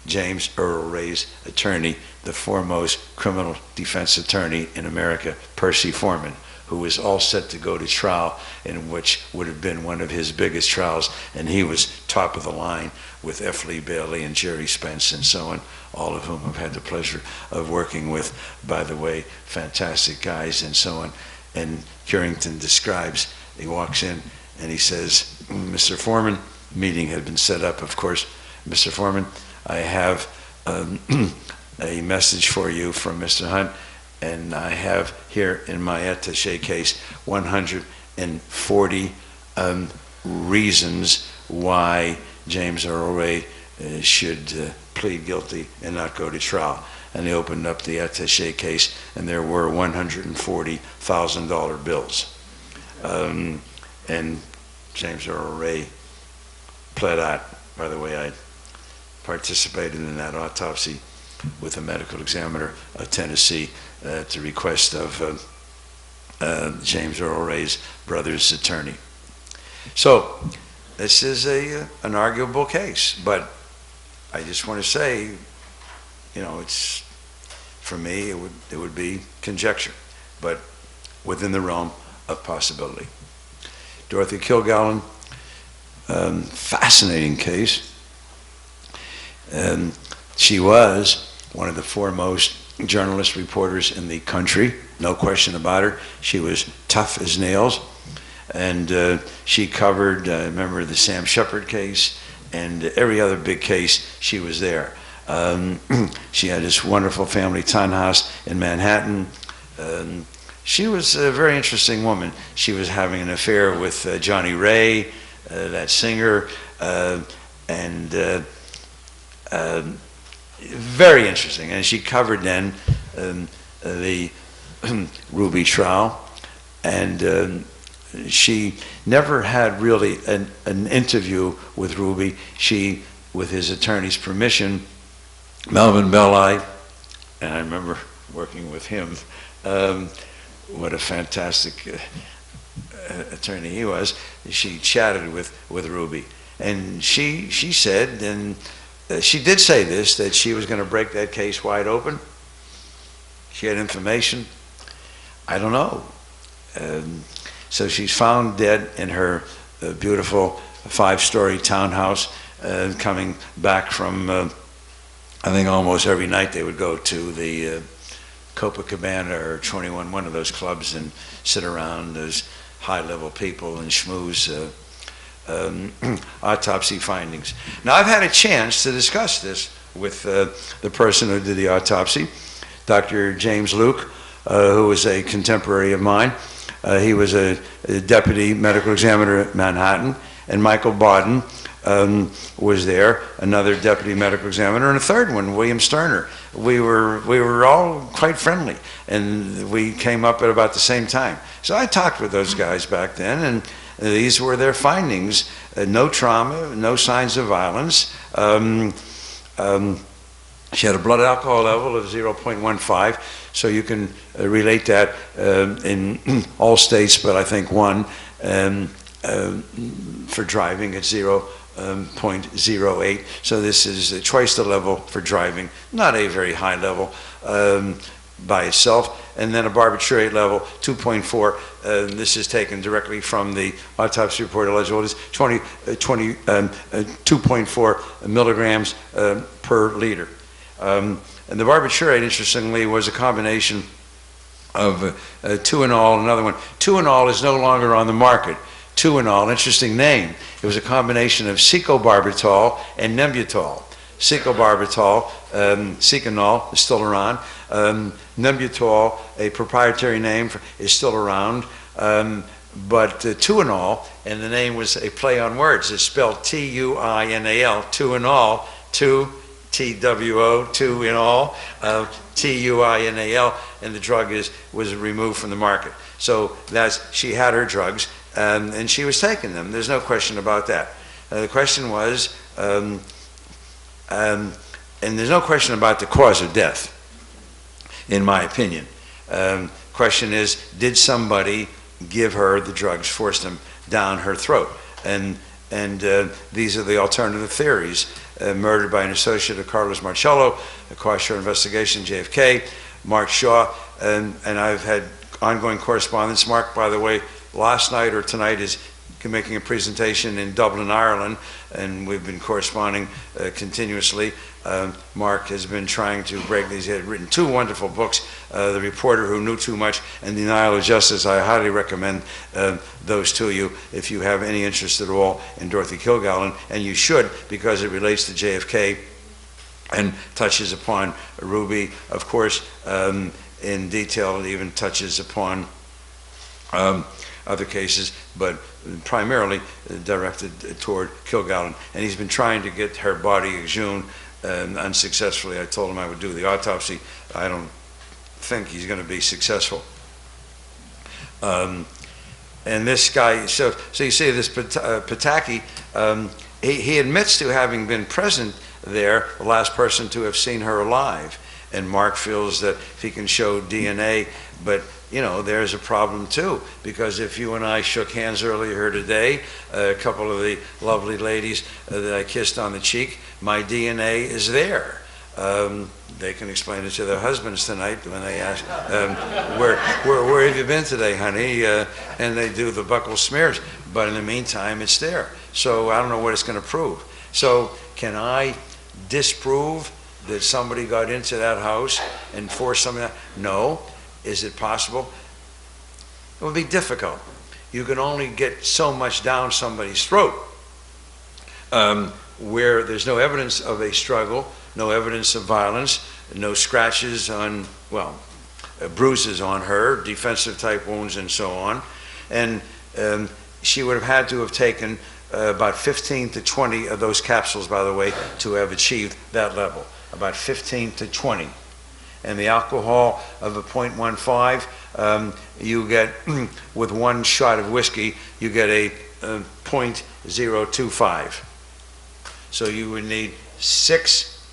Speaker 2: James Earl Ray's attorney, the foremost criminal defense attorney in America, Percy Foreman, who was all set to go to trial, in which would have been one of his biggest trials, and he was top of the line with F. Lee Bailey and Jerry Spence and so on, all of whom I've had the pleasure of working with, by the way, fantastic guys and so on. And Curington describes, he walks in and he says, Mr. Foreman, meeting had been set up, of course. Mr. Foreman, I have a message for you from Mr. Hunt, and I have here in my attaché case 140 reasons why James Earl Ray should plead guilty and not go to trial. And they opened up the attaché case, and there were $140,000 bills. And James Earl Ray pled out. By the way, I participated in that autopsy with the medical examiner of Tennessee at the request of James Earl Ray's brother's attorney. So this is an arguable case, but I just want to say, you know, it's, for me, it would be conjecture, but within the realm of possibility. Dorothy Kilgallen, fascinating case. She was one of the foremost journalist reporters in the country, no question about her. She was tough as nails, and she covered, remember the Sam Shepard case, and every other big case, she was there. She had this wonderful family townhouse in Manhattan. She was a very interesting woman. She was having an affair with Johnny Ray, that singer, and very interesting. And she covered then the Ruby trial, and she never had really an interview with Ruby. She, with his attorney's permission, Melvin Belli, and I remember working with him, what a fantastic attorney he was. She chatted with Ruby, and she said, and she did say this, that she was going to break that case wide open. She had information. I don't know. So she's found dead in her beautiful 5-story townhouse, coming back from, I think almost every night they would go to the Copacabana or 21, one of those clubs, and sit around as high-level people and schmooze autopsy findings. Now, I've had a chance to discuss this with the person who did the autopsy, Dr. James Luke, who was a contemporary of mine. He was a deputy medical examiner at Manhattan, and Michael Bodden was there, another deputy medical examiner, and a third one, William Sterner. We were all quite friendly, and we came up at about the same time. So I talked with those guys back then, and these were their findings: no trauma, no signs of violence. She had a blood alcohol level of 0.15, so you can relate that in all states, but I think one for driving at 0.08. So this is twice the level for driving, not a very high level by itself. And then a barbiturate level, 2.4. This is taken directly from the autopsy report. Eligible is 2.4 milligrams per liter. And the barbiturate, interestingly, was a combination of Tuinol and another one. Tuinol is no longer on the market. Tuinol, interesting name. It was a combination of secobarbital and Nembutal. Secobarbital, Seconol is still around. Nembutal, a proprietary name, is still around. But Tuinol, and the name was a play on words. It's spelled T-U-I-N-A-L, Tuinol, T-W-O, two in all, T-U-I-N-A-L, and the drug was removed from the market. So she had her drugs, and she was taking them. There's no question about that. The question was, and there's no question about the cause of death, in my opinion. Question is, did somebody give her the drugs, force them down her throat? And these are the alternative theories. Murdered by an associate of Carlos Marcello, a cost-share investigation, JFK, Mark Shaw, and I've had ongoing correspondence. Mark, by the way, last night or tonight is making a presentation in Dublin, Ireland, and we've been corresponding continuously. Mark has been trying to break these. He had written 2 wonderful books, The Reporter Who Knew Too Much and Denial of Justice. I highly recommend those to you if you have any interest at all in Dorothy Kilgallen, and you should, because it relates to JFK and touches upon Ruby, of course, in detail. It even touches upon other cases, but primarily directed toward Kilgallen. And he's been trying to get her body exhumed unsuccessfully. I told him I would do the autopsy. I don't think he's going to be successful. And this guy, so you see this Pataki, he admits to having been present there, the last person to have seen her alive. And Mark feels that if he can show DNA, but you know, there's a problem too, because if you and I shook hands earlier today, a couple of the lovely ladies that I kissed on the cheek, my DNA is there. They can explain it to their husbands tonight when they ask, where have you been today, honey? And they do the buccal smears. But in the meantime, it's there. So I don't know what it's going to prove. So can I disprove that somebody got into that house and forced something? No. Is it possible? It would be difficult. You can only get so much down somebody's throat where there's no evidence of a struggle, no evidence of violence, no scratches on, well, bruises on her, defensive type wounds and so on. And she would have had to have taken about 15 to 20 of those capsules, by the way, to have achieved that level. About 15 to 20. And the alcohol of a 0.15, you get, with one shot of whiskey, you get a 0.025. So you would need 6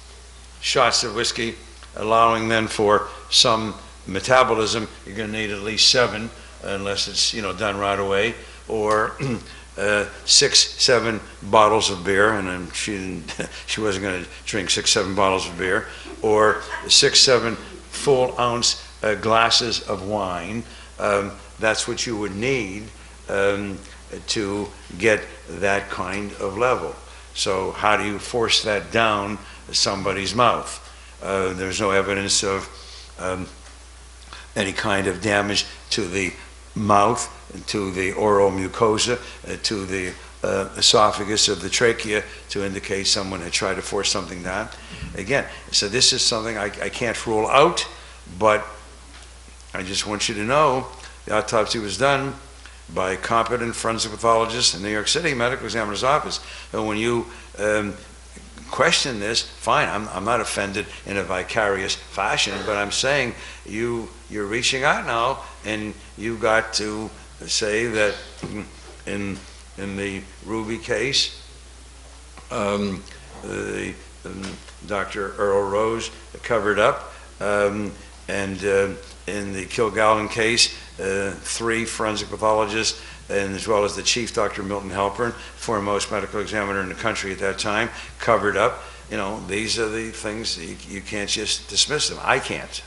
Speaker 2: shots of whiskey, allowing then for some metabolism. You're going to need at least 7, unless it's done right away, or 6, 7 bottles of beer, and then she wasn't going to drink 6, 7 bottles of beer, or 6, 7 full ounce glasses of wine. That's what you would need to get that kind of level. So how do you force that down somebody's mouth? There's no evidence of any kind of damage to the mouth, to the oral mucosa, to the esophagus of the trachea to indicate someone had tried to force something down. Again, so this is something I can't rule out, but I just want you to know the autopsy was done by a competent forensic pathologist in New York City medical examiner's office. And when you question this, fine, I'm not offended in a vicarious fashion, but I'm saying you're reaching out now, and you've got to say that in the Ruby case, Dr. Earl Rose covered up, and in the Kilgallen case, 3 forensic pathologists, and as well as the chief, Dr. Milton Halpern, foremost medical examiner in the country at that time, covered up. These are the things you can't just dismiss them. I can't.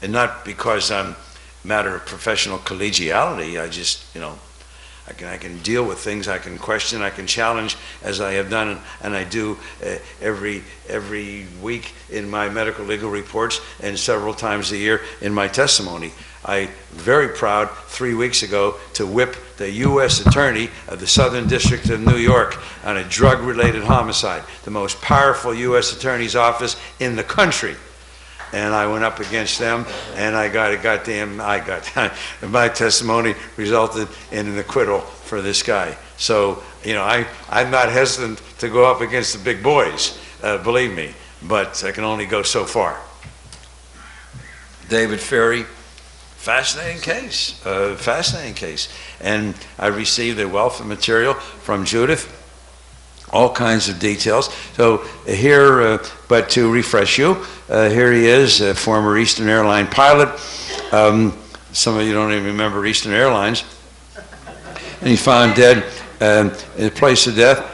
Speaker 2: And not because I'm a matter of professional collegiality. I just, I can deal with things, I can question, I can challenge, as I have done, and I do every week in my medical legal reports and several times a year in my testimony. I'm very proud 3 weeks ago to whip the U.S. Attorney of the Southern District of New York on a drug-related homicide, the most powerful U.S. Attorney's office in the country. And I went up against them, and my testimony resulted in an acquittal for this guy. So, I'm not hesitant to go up against the big boys, believe me, but I can only go so far. David Ferrie, fascinating case. And I received a wealth of material from Judith, all kinds of details. So here, but to refresh you, here he is, a former Eastern Airline pilot. Some of you don't even remember Eastern Airlines. And he found dead in a place of death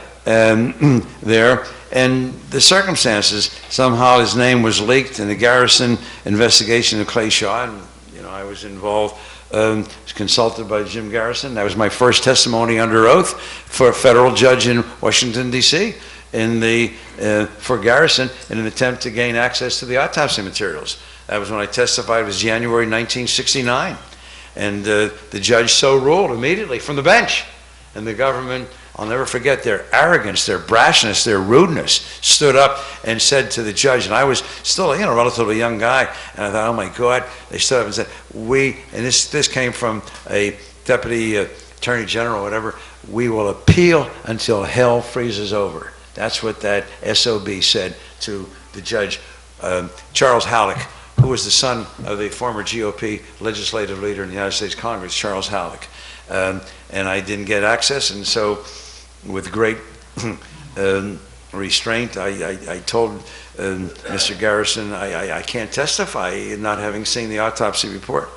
Speaker 2: there. And the circumstances, somehow his name was leaked in the Garrison investigation of Clay Shaw. And, I was involved, was consulted by Jim Garrison. That was my first testimony under oath for a federal judge in Washington, D.C. For Garrison in an attempt to gain access to the autopsy materials. That was when I testified. It was January 1969. And the judge so ruled immediately from the bench. And the government, I'll never forget their arrogance, their brashness, their rudeness, stood up and said to the judge, and I was still a relatively young guy, and I thought, oh my God, they stood up and said, and this came from a deputy attorney general or whatever, we will appeal until hell freezes over. That's what that SOB said to the judge, Charles Halleck, who was the son of the former GOP legislative leader in the United States Congress, Charles Halleck. And I didn't get access, and so with great restraint, I told Mr. Garrison, I can't testify not having seen the autopsy report.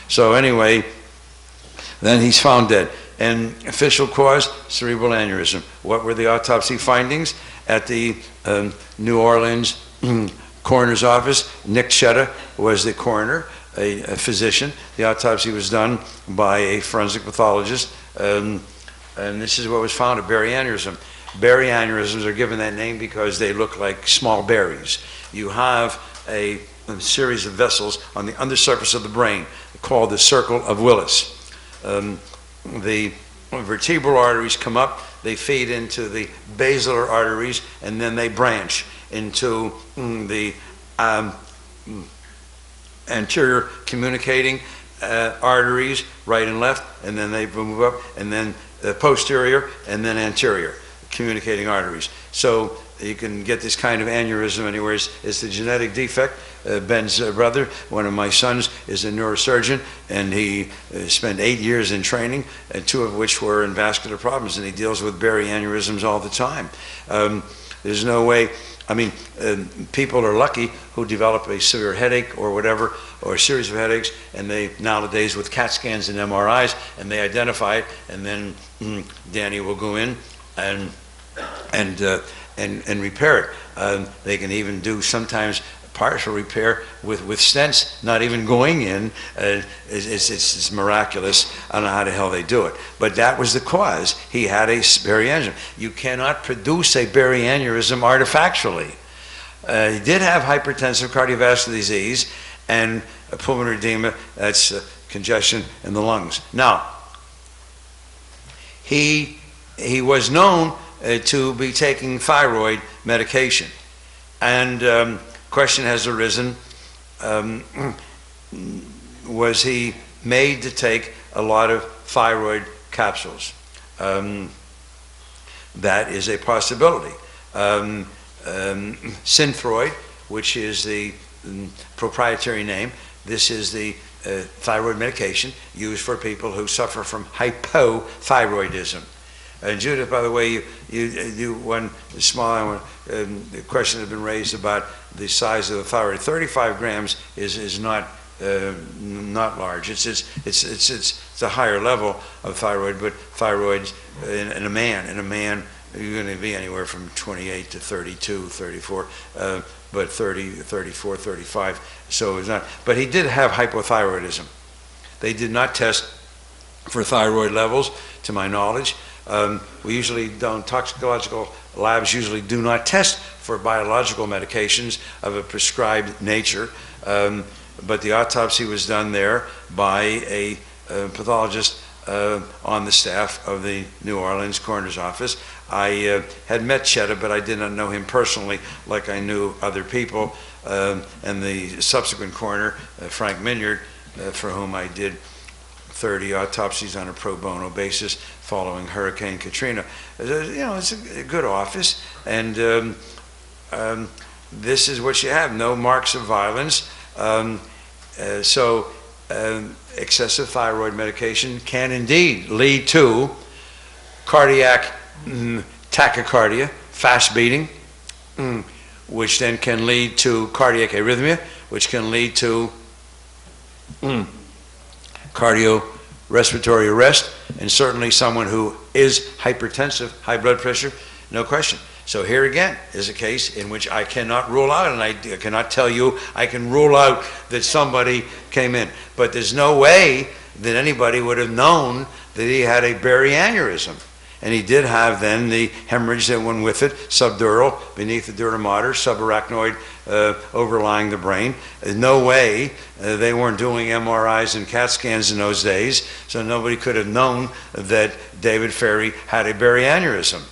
Speaker 2: So anyway, then he's found dead. And official cause, cerebral aneurysm. What were the autopsy findings? At the New Orleans coroner's office, Nick Chetta was the coroner, a physician. The autopsy was done by a forensic pathologist, and this is what was found, a berry aneurysm. Berry aneurysms are given that name because they look like small berries. You have a series of vessels on the undersurface of the brain called the circle of Willis. The vertebral arteries come up, they feed into the basilar arteries, and then they branch into the anterior communicating arteries, right and left, and then they move up, and then posterior, and then anterior communicating arteries. So you can get this kind of aneurysm anywhere. It's the genetic defect. Ben's brother, one of my sons, is a neurosurgeon, and he spent 8 years in training, and 2 of which were in vascular problems, and he deals with berry aneurysms all the time. There's no way. I mean, people are lucky who develop a severe headache or whatever, or a series of headaches, and they nowadays with CAT scans and MRIs, and they identify it, and then Danny will go in and repair it. They can even do sometimes partial repair with stents, not even going in. It's miraculous. I don't know how the hell they do it. But that was the cause. He had a berry aneurysm. You cannot produce a berry aneurysm artifactually. He did have hypertensive cardiovascular disease and pulmonary edema, that's congestion in the lungs. Now, he was known to be taking thyroid medication. And question has arisen, was he made to take a lot of thyroid capsules? That is a possibility. Synthroid, which is the proprietary name, this is the thyroid medication used for people who suffer from hypothyroidism. And Judith, by the way, you one small question has been raised about the size of the thyroid. 35 grams is not large. It's a higher level of thyroid, but thyroids in a man you're going to be anywhere from 28 to 32, 34, but 30, 34, 35. So it's not. But he did have hypothyroidism. They did not test for thyroid levels, to my knowledge. We usually don't, toxicological labs usually do not test for biological medications of a prescribed nature, but the autopsy was done there by a pathologist on the staff of the New Orleans coroner's office. I had met Chetta, but I did not know him personally like I knew other people, and the subsequent coroner, Frank Minyard, for whom I did 30 autopsies on a pro bono basis following Hurricane Katrina. It's a good office, and this is what you have, no marks of violence. So excessive thyroid medication can indeed lead to cardiac tachycardia, fast beating, which then can lead to cardiac arrhythmia, which can lead to cardiorespiratory arrest, and certainly someone who is hypertensive, high blood pressure, no question. So here again is a case in which I cannot rule out, and I cannot tell you I can rule out that somebody came in. But there's no way that anybody would have known that he had a berry aneurysm. And he did have then the hemorrhage that went with it, subdural, beneath the dura mater, subarachnoid, overlying the brain. There's no way they weren't doing MRIs and CAT scans in those days, so nobody could have known that David Ferrie had a berry aneurysm.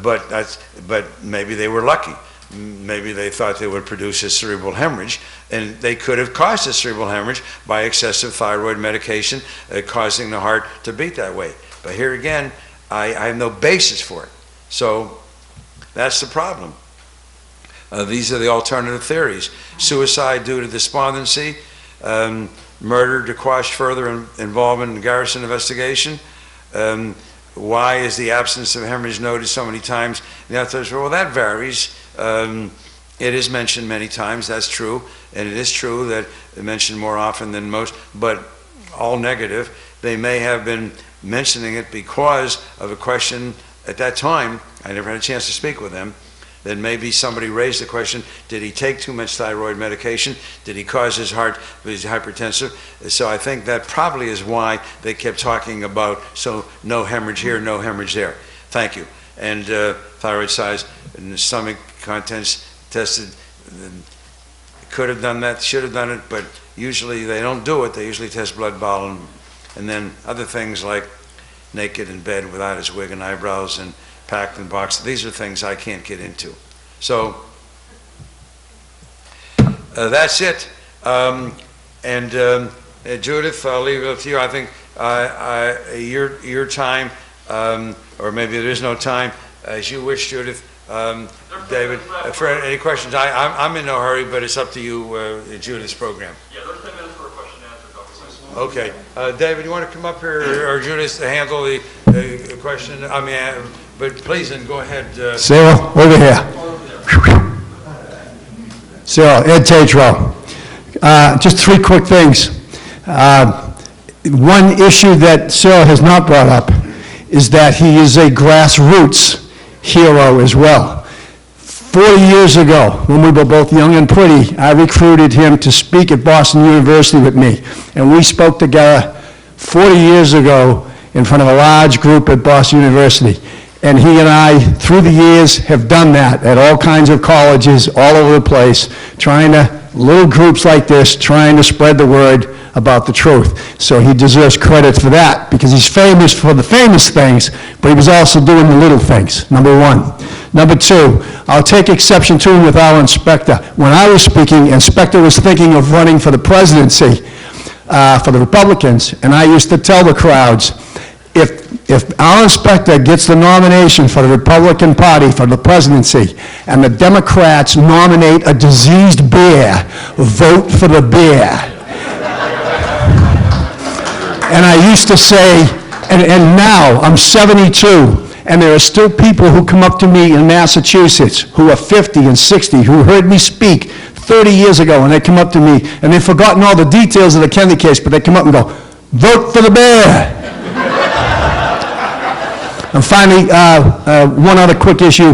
Speaker 2: But maybe they were lucky. Maybe they thought they would produce a cerebral hemorrhage, and they could have caused a cerebral hemorrhage by excessive thyroid medication, causing the heart to beat that way. But here again, I have no basis for it. So that's the problem. These are the alternative theories. Suicide due to despondency, murder to quash further involvement in the Garrison investigation. Why is the absence of hemorrhage noted so many times? The authors, well, that varies. It is mentioned many times, that's true. And it is true that it's mentioned more often than most, but all negative. They may have been mentioning it because of a question at that time. I never had a chance to speak with them. Then maybe somebody raised the question, did he take too much thyroid medication? Did he cause his heart, was he hypertensive? So I think that probably is why they kept talking about, so no hemorrhage here, no hemorrhage there. Thank you. And thyroid size and stomach contents tested. Could have done that, should have done it, but usually they don't do it. They usually test blood, bowel, and then other things like naked in bed without his wig and eyebrows and packed and boxed. These are things I can't get into. So that's it. And Judith, I'll leave it up to you. I think your time, or maybe there is no time, as you wish, Judith. David, for any questions? I'm in no hurry, but it's up to you, Judith's program.
Speaker 4: Yeah, there's 10 minutes for a question and answer, Dr. Simpson.
Speaker 2: Okay. David, you want to come up here, or Judith, to handle the question? I mean, but please, and go ahead.
Speaker 5: Cyril, over here. Cyril, Ed Tatro. Just three quick things. One issue that Cyril has not brought up is that he is a grassroots hero as well. 40 years ago, when we were both young and pretty, I recruited him to speak at Boston University with me. And we spoke together 40 years ago in front of a large group at Boston University. And he and I, through the years, have done that at all kinds of colleges all over the place, little groups like this, trying to spread the word about the truth. So he deserves credit for that, because he's famous for the famous things, but he was also doing the little things, number one. Number two, I'll take exception to with our inspector. When I was speaking, inspector was thinking of running for the presidency for the Republicans, and I used to tell the crowds, if our inspector gets the nomination for the Republican Party for the presidency, and the Democrats nominate a diseased bear, vote for the bear. And I used to say, and now I'm 72, and there are still people who come up to me in Massachusetts who are 50 and 60 who heard me speak 30 years ago, and they come up to me, and they've forgotten all the details of the Kennedy case, but they come up and go, vote for the bear. And finally, one other quick issue.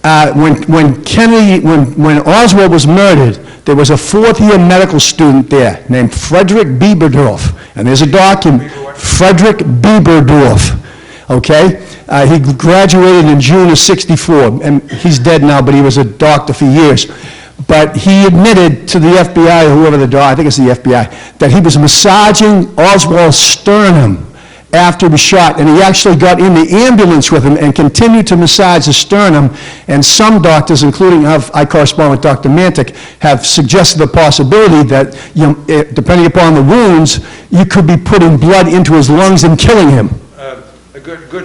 Speaker 5: When Oswald was murdered, there was a fourth-year medical student there named Frederick Bieberdorf. And there's a document, Frederick Bieberdorf, okay? He graduated in June of '64, and he's dead now, but he was a doctor for years. But he admitted to the FBI, or whoever the doctor, I think it's the FBI, that he was massaging Oswald's sternum after he was shot, and he actually got in the ambulance with him and continued to massage the sternum. And some doctors, including I correspond with Dr. Mantic, have suggested the possibility that, depending upon the wounds, you could be putting blood into his lungs and killing him.
Speaker 2: A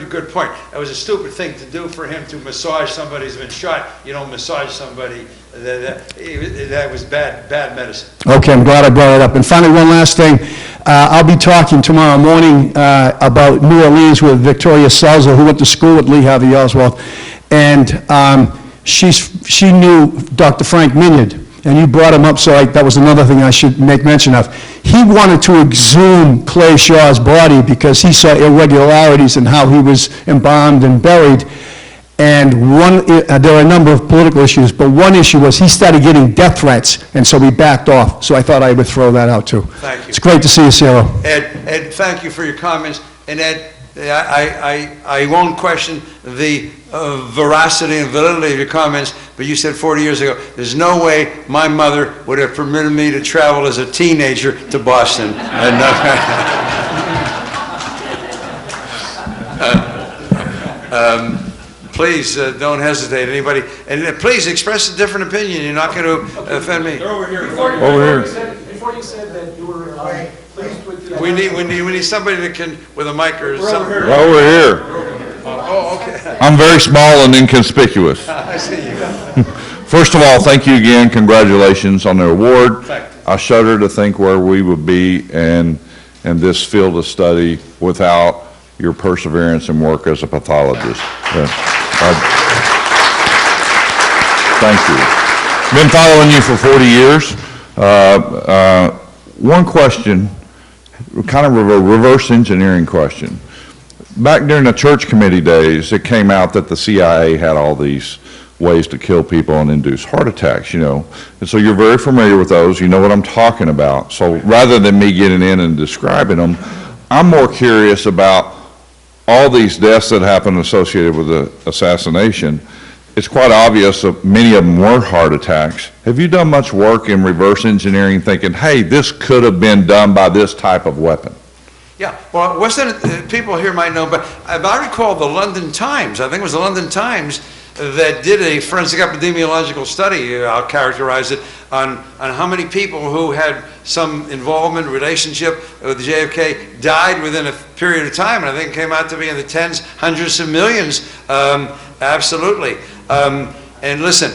Speaker 2: good point. That was a stupid thing to do for him to massage somebody who's been shot. You don't massage somebody. That was bad medicine.
Speaker 5: Okay, I'm glad I brought it up. And finally, one last thing. I'll be talking tomorrow morning about New Orleans with Victoria Selzer, who went to school with Lee Harvey Oswald. And she knew Dr. Frank Minyard. And you brought him up, so that was another thing I should make mention of. He wanted to exhume Clay Shaw's body because he saw irregularities in how he was embalmed and buried. And there are a number of political issues, but one issue was he started getting death threats, and so we backed off. So I thought I would throw that out too.
Speaker 2: Thank you.
Speaker 5: It's great to see you, Cyril.
Speaker 2: Ed, thank you for your comments. And Ed, I won't question the veracity and validity of your comments, but you said 40 years ago, there's no way my mother would have permitted me to travel as a teenager to Boston. Please don't hesitate, anybody. And please express a different opinion. You're not going to offend me.
Speaker 3: They're over here. Before you said that you were pleased with the...
Speaker 2: We need somebody that can, with a mic or something.
Speaker 6: Over here.
Speaker 2: Oh, okay.
Speaker 6: I'm very small and inconspicuous.
Speaker 2: I see you.
Speaker 6: First of all, thank you again. Congratulations on the award.
Speaker 2: Thank you.
Speaker 6: I shudder to think where we would be in this field of study without your perseverance and work as a pathologist. Thank you. Been following you for 40 years. One question, kind of a reverse engineering question. Back during the church committee days, it came out that the CIA had all these ways to kill people and induce heart attacks, And so you're very familiar with those. You know what I'm talking about. So rather than me getting in and describing them, I'm more curious about all these deaths that happened associated with the assassination. It's quite obvious that many of them were heart attacks. Have you done much work in reverse engineering thinking, hey, this could have been done by this type of weapon?
Speaker 2: Yeah, well, wasn't it, people here might know, but I recall the London Times, I think it was the London Times, that did a forensic epidemiological study, I'll characterize it, on how many people who had some involvement, relationship with the JFK died within a period of time, and I think it came out to be in the tens, hundreds of millions, absolutely. And listen,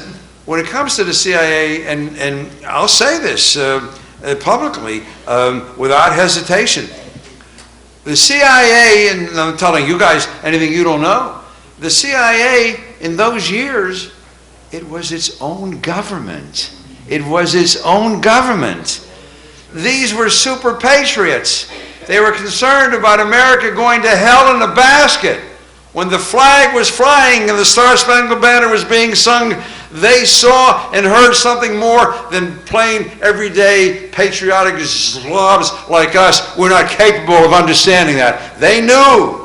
Speaker 2: when it comes to the CIA, and I'll say this publicly, without hesitation, the CIA, and I'm telling you guys anything you don't know, the CIA in those years, it was its own government. It was its own government. These were super patriots. They were concerned about America going to hell in a basket. When the flag was flying and the Star-Spangled Banner was being sung, they saw and heard something more than plain, everyday, patriotic slobs like us. We're not capable of understanding that. They knew.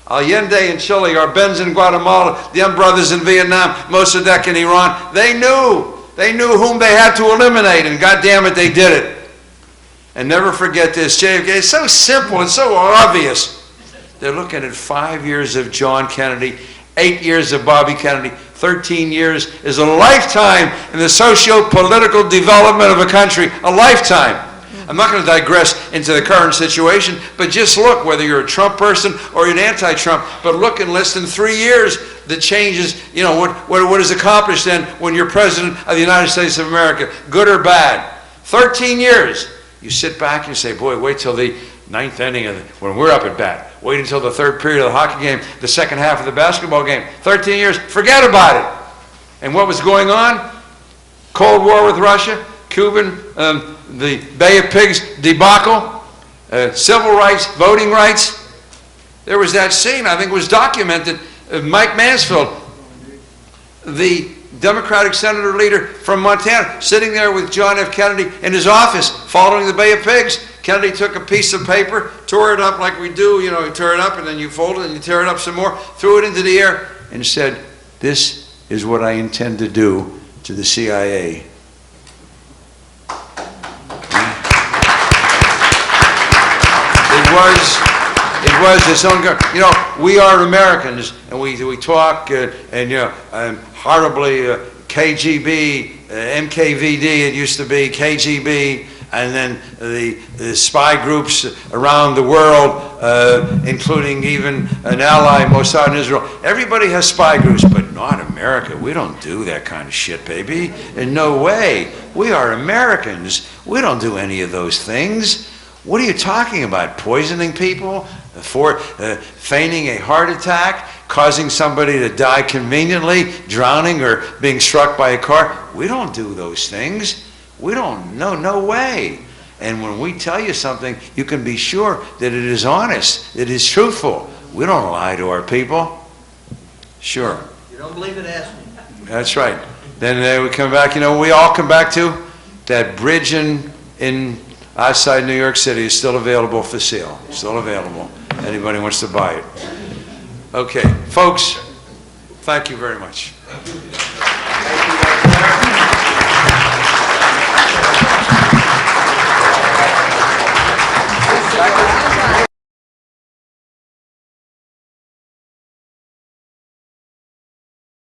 Speaker 2: Allende in Chile, Arbenz in Guatemala, the Young Brothers in Vietnam, Mossadegh in Iran, they knew. They knew whom they had to eliminate, and goddamn it, they did it. And never forget this, JFK, it's so simple and so obvious. They're looking at 5 years of John Kennedy, 8 years of Bobby Kennedy, 13 years is a lifetime in the socio-political development of a country, a lifetime. I'm not going to digress into the current situation, but just look, whether you're a Trump person or you're an anti-Trump, but look in less than 3 years, the changes, you know, what is accomplished then when you're president of the United States of America, good or bad. 13 years. You sit back and you say, boy, wait till the ninth inning when we're up at bat. Wait until the third period of the hockey game, the second half of the basketball game. 13 years, forget about it. And what was going on? Cold War with Russia, Cuban, the Bay of Pigs debacle, civil rights, voting rights. There was that scene, I think it was documented, Mike Mansfield, the Democratic senator leader from Montana, sitting there with John F. Kennedy in his office following the Bay of Pigs. Kennedy took a piece of paper, tore it up like we do, you know, you tear it up and then you fold it and you tear it up some more, threw it into the air and said, "This is what I intend to do to the CIA." It was its own government. You know, we are Americans, and we talk, and you know, horribly KGB, MKVD, it used to be KGB, and then the spy groups around the world, including even an ally, Mossad in Israel. Everybody has spy groups, but not America. We don't do that kind of shit, baby. In no way. We are Americans. We don't do any of those things. What are you talking about? Poisoning people? Feigning a heart attack? Causing somebody to die conveniently? Drowning or being struck by a car? We don't do those things. We don't, no way. And when we tell you something, you can be sure that it is honest, it is truthful. We don't lie to our people. Sure.
Speaker 7: You don't believe it, ask me.
Speaker 2: That's right. Then we come back, you know, we all come back to that bridge in outside New York City is still available for sale. Still available. Anybody wants to buy it. Okay, folks, thank you very much.
Speaker 7: Thank you.